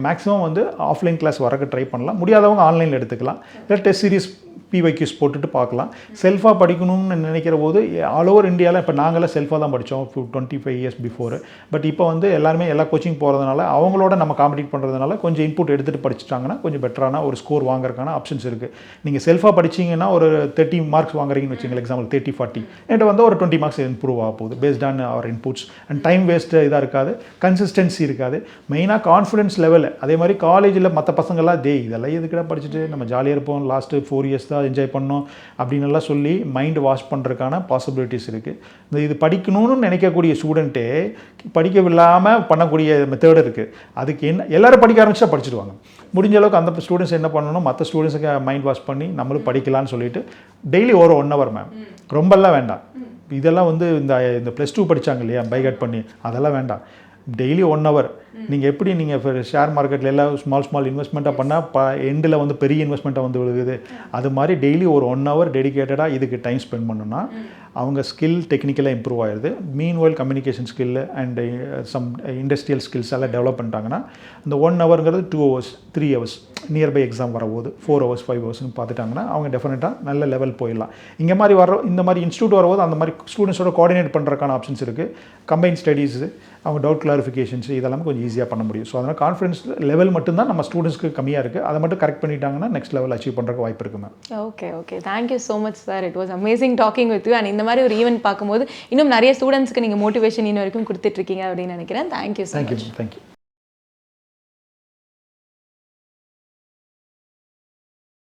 மேக்ஸிமம் வந்து ஆஃப்லைன் கிளாஸ் வரக்கு ட்ரை பண்ணலாம். முடியாதவங்க ஆன்லைனில் எடுத்துக்கலாம். இல்லை டெஸ்ட் சீரிஸ் பிவைக்யூஸ் போட்டுட்டு பார்க்கலாம். செல்ஃபாக படிக்கணும்னு நினைக்கிற போது ஆல் ஓவர் இந்தியாவில் இப்போ நாங்களாம் செல்ஃபாக தான் படித்தோம் 25 இயர்ஸ் பிஃபோர். பட் இப்போ வந்து எல்லாருமே எல்லா கோச்சிங் போகிறதுனால அவங்களோட நம்ம காம்படிட் பண்ணுறதுனால கொஞ்சம் இன்புட் எடுத்துகிட்டு படிச்சிட்டாங்கன்னா கொஞ்சம் பெட்டரான ஒரு ஸ்கோர் வாங்குறதுக்கான ஆப்ஷன்ஸ் இருக்குது. நீங்கள் செல்ஃபாக படிச்சிங்கன்னா ஒரு 30 மார்க்ஸ் வாங்குறீங்கன்னு வச்சுங்களேன், எக்ஸாம்பிள் 30-40 என்கிட்ட வந்து ஒரு 20 மார்க்ஸ் இம்ப்ரூவ் ஆக போகுது based on our inputs. And time waste இதாக இருக்காது, கன்சிஸ்டன்சி இருக்காது, மெயினாக கான்ஃபிடன்ஸ் லெவல். அதே மாதிரி காலேஜில் மற்ற பசங்கள்லாம் இதெல்லாம் எதுக்கிட்ட படிச்சுட்டு நம்ம ஜாலியாக இருப்போம், லாஸ்ட்டு 4 இயர்ஸ் தான் என்ஜாய் பண்ணோம் அப்படின்னுலாம் சொல்லி மைண்ட் வாஷ் பண்ணுறதுக்கான பாசிபிலிட்டிஸ் இருக்குது. இது படிக்கணும்னு நினைக்கக்கூடிய ஸ்டூடெண்ட்டே படிக்கவில்லாமல் பண்ணக்கூடிய மெத்தேடு இருக்குது. அதுக்கு என்ன எல்லோரும் படிக்க ஆரம்பிச்சா படிச்சுடுவாங்க. முடிஞ்ச அளவுக்கு அந்த ஸ்டூடெண்ட்ஸ் என்ன பண்ணணும், மற்ற ஸ்டூடெண்ட்ஸுக்கு மைண்ட் வாஷ் பண்ணி நம்மளும் படிக்கலான்னு சொல்லிட்டு டெய்லி ஒரு 1 hour மேம், ரொம்பலாம் வேண்டாம். இதெல்லாம் வந்து இந்த +2 படித்தாங்க இல்லையா பைகட் பண்ணி, அதெல்லாம் வேண்டாம். டெய்லி 1 hour நீங்கள் எப்படி நீங்கள் இப்போ ஷேர் மார்க்கெட்டில் எல்லாம் ஸ்மால் இன்வெஸ்ட்மெண்ட்டாக பண்ணால் எண்டில் வந்து பெரிய இன்வெஸ்ட்மெண்ட்டாக வந்து விழுகுது. அது மாதிரி டெய்லி ஒரு 1 hour டெடிக்கேட்டடாக இதுக்கு டைம் ஸ்பெண்ட் பண்ணணும்னா அவங்க ஸ்கில் டெக்னிக்கலாக இம்ப்ரூவ் ஆயிடுது. Meanwhile communication skill and some industrial skills எல்லாம் டெவலப் பண்ணிட்டாங்கன்னா அந்த 1 hourங்கிறது 2 hours 3 hours நியர்பை எக்ஸாம் வரபோது 4 hours 5 ஹவர்ஸ்னு பார்த்துட்டாங்கன்னா அவங்க டெஃபினட்டாக நல்ல லெவல் போயிடலாம். இங்கே மாதிரி இந்த மாதிரி இன்ஸ்டியூட் வரும்போது அந்த மாதிரி ஸ்டூடெண்ட்ஸோட கோஆர்டினேட் பண்ணுறதுக்கான ஆப்ஷன்ஸ் இருக்குது. கம்பைன் ஸ்டடீஸு, அவங்க டவுட் கிளாரிஃபிகேஷன்ஸ் இதெல்லாம் கொஞ்சம் ஈஸியாக பண்ண முடியும். ஸோ அதனால் கான்ஃபிடன்ஸ் லெவல் மட்டும்தான் நம்ம ஸ்டூடெண்ட்ஸ்க்கு கம்மியாக இருக்குது. அதை மட்டும் கரெக்ட் பண்ணிட்டாங்கன்னா நெக்ஸ்ட் லெவல் அச்சீவ் பண்ணுறதுக்கு வாய்ப்பு இருக்குது ma'am. Okay thank you so much sir. It was amazing talking with you. And இந்த மாதிரி ஒரு ஈவெண்ட் பார்க்கும்போது இன்னும் நிறைய ஸ்டூடெண்ட்ஸ்க்கு நீங்கள் மோட்டிவேஷன் இன்ன வரைக்கும் கொடுத்துட்ருக்கீங்க அப்படின்னு நினைக்கிறேன். Thank you so much. தேங்க்யூ.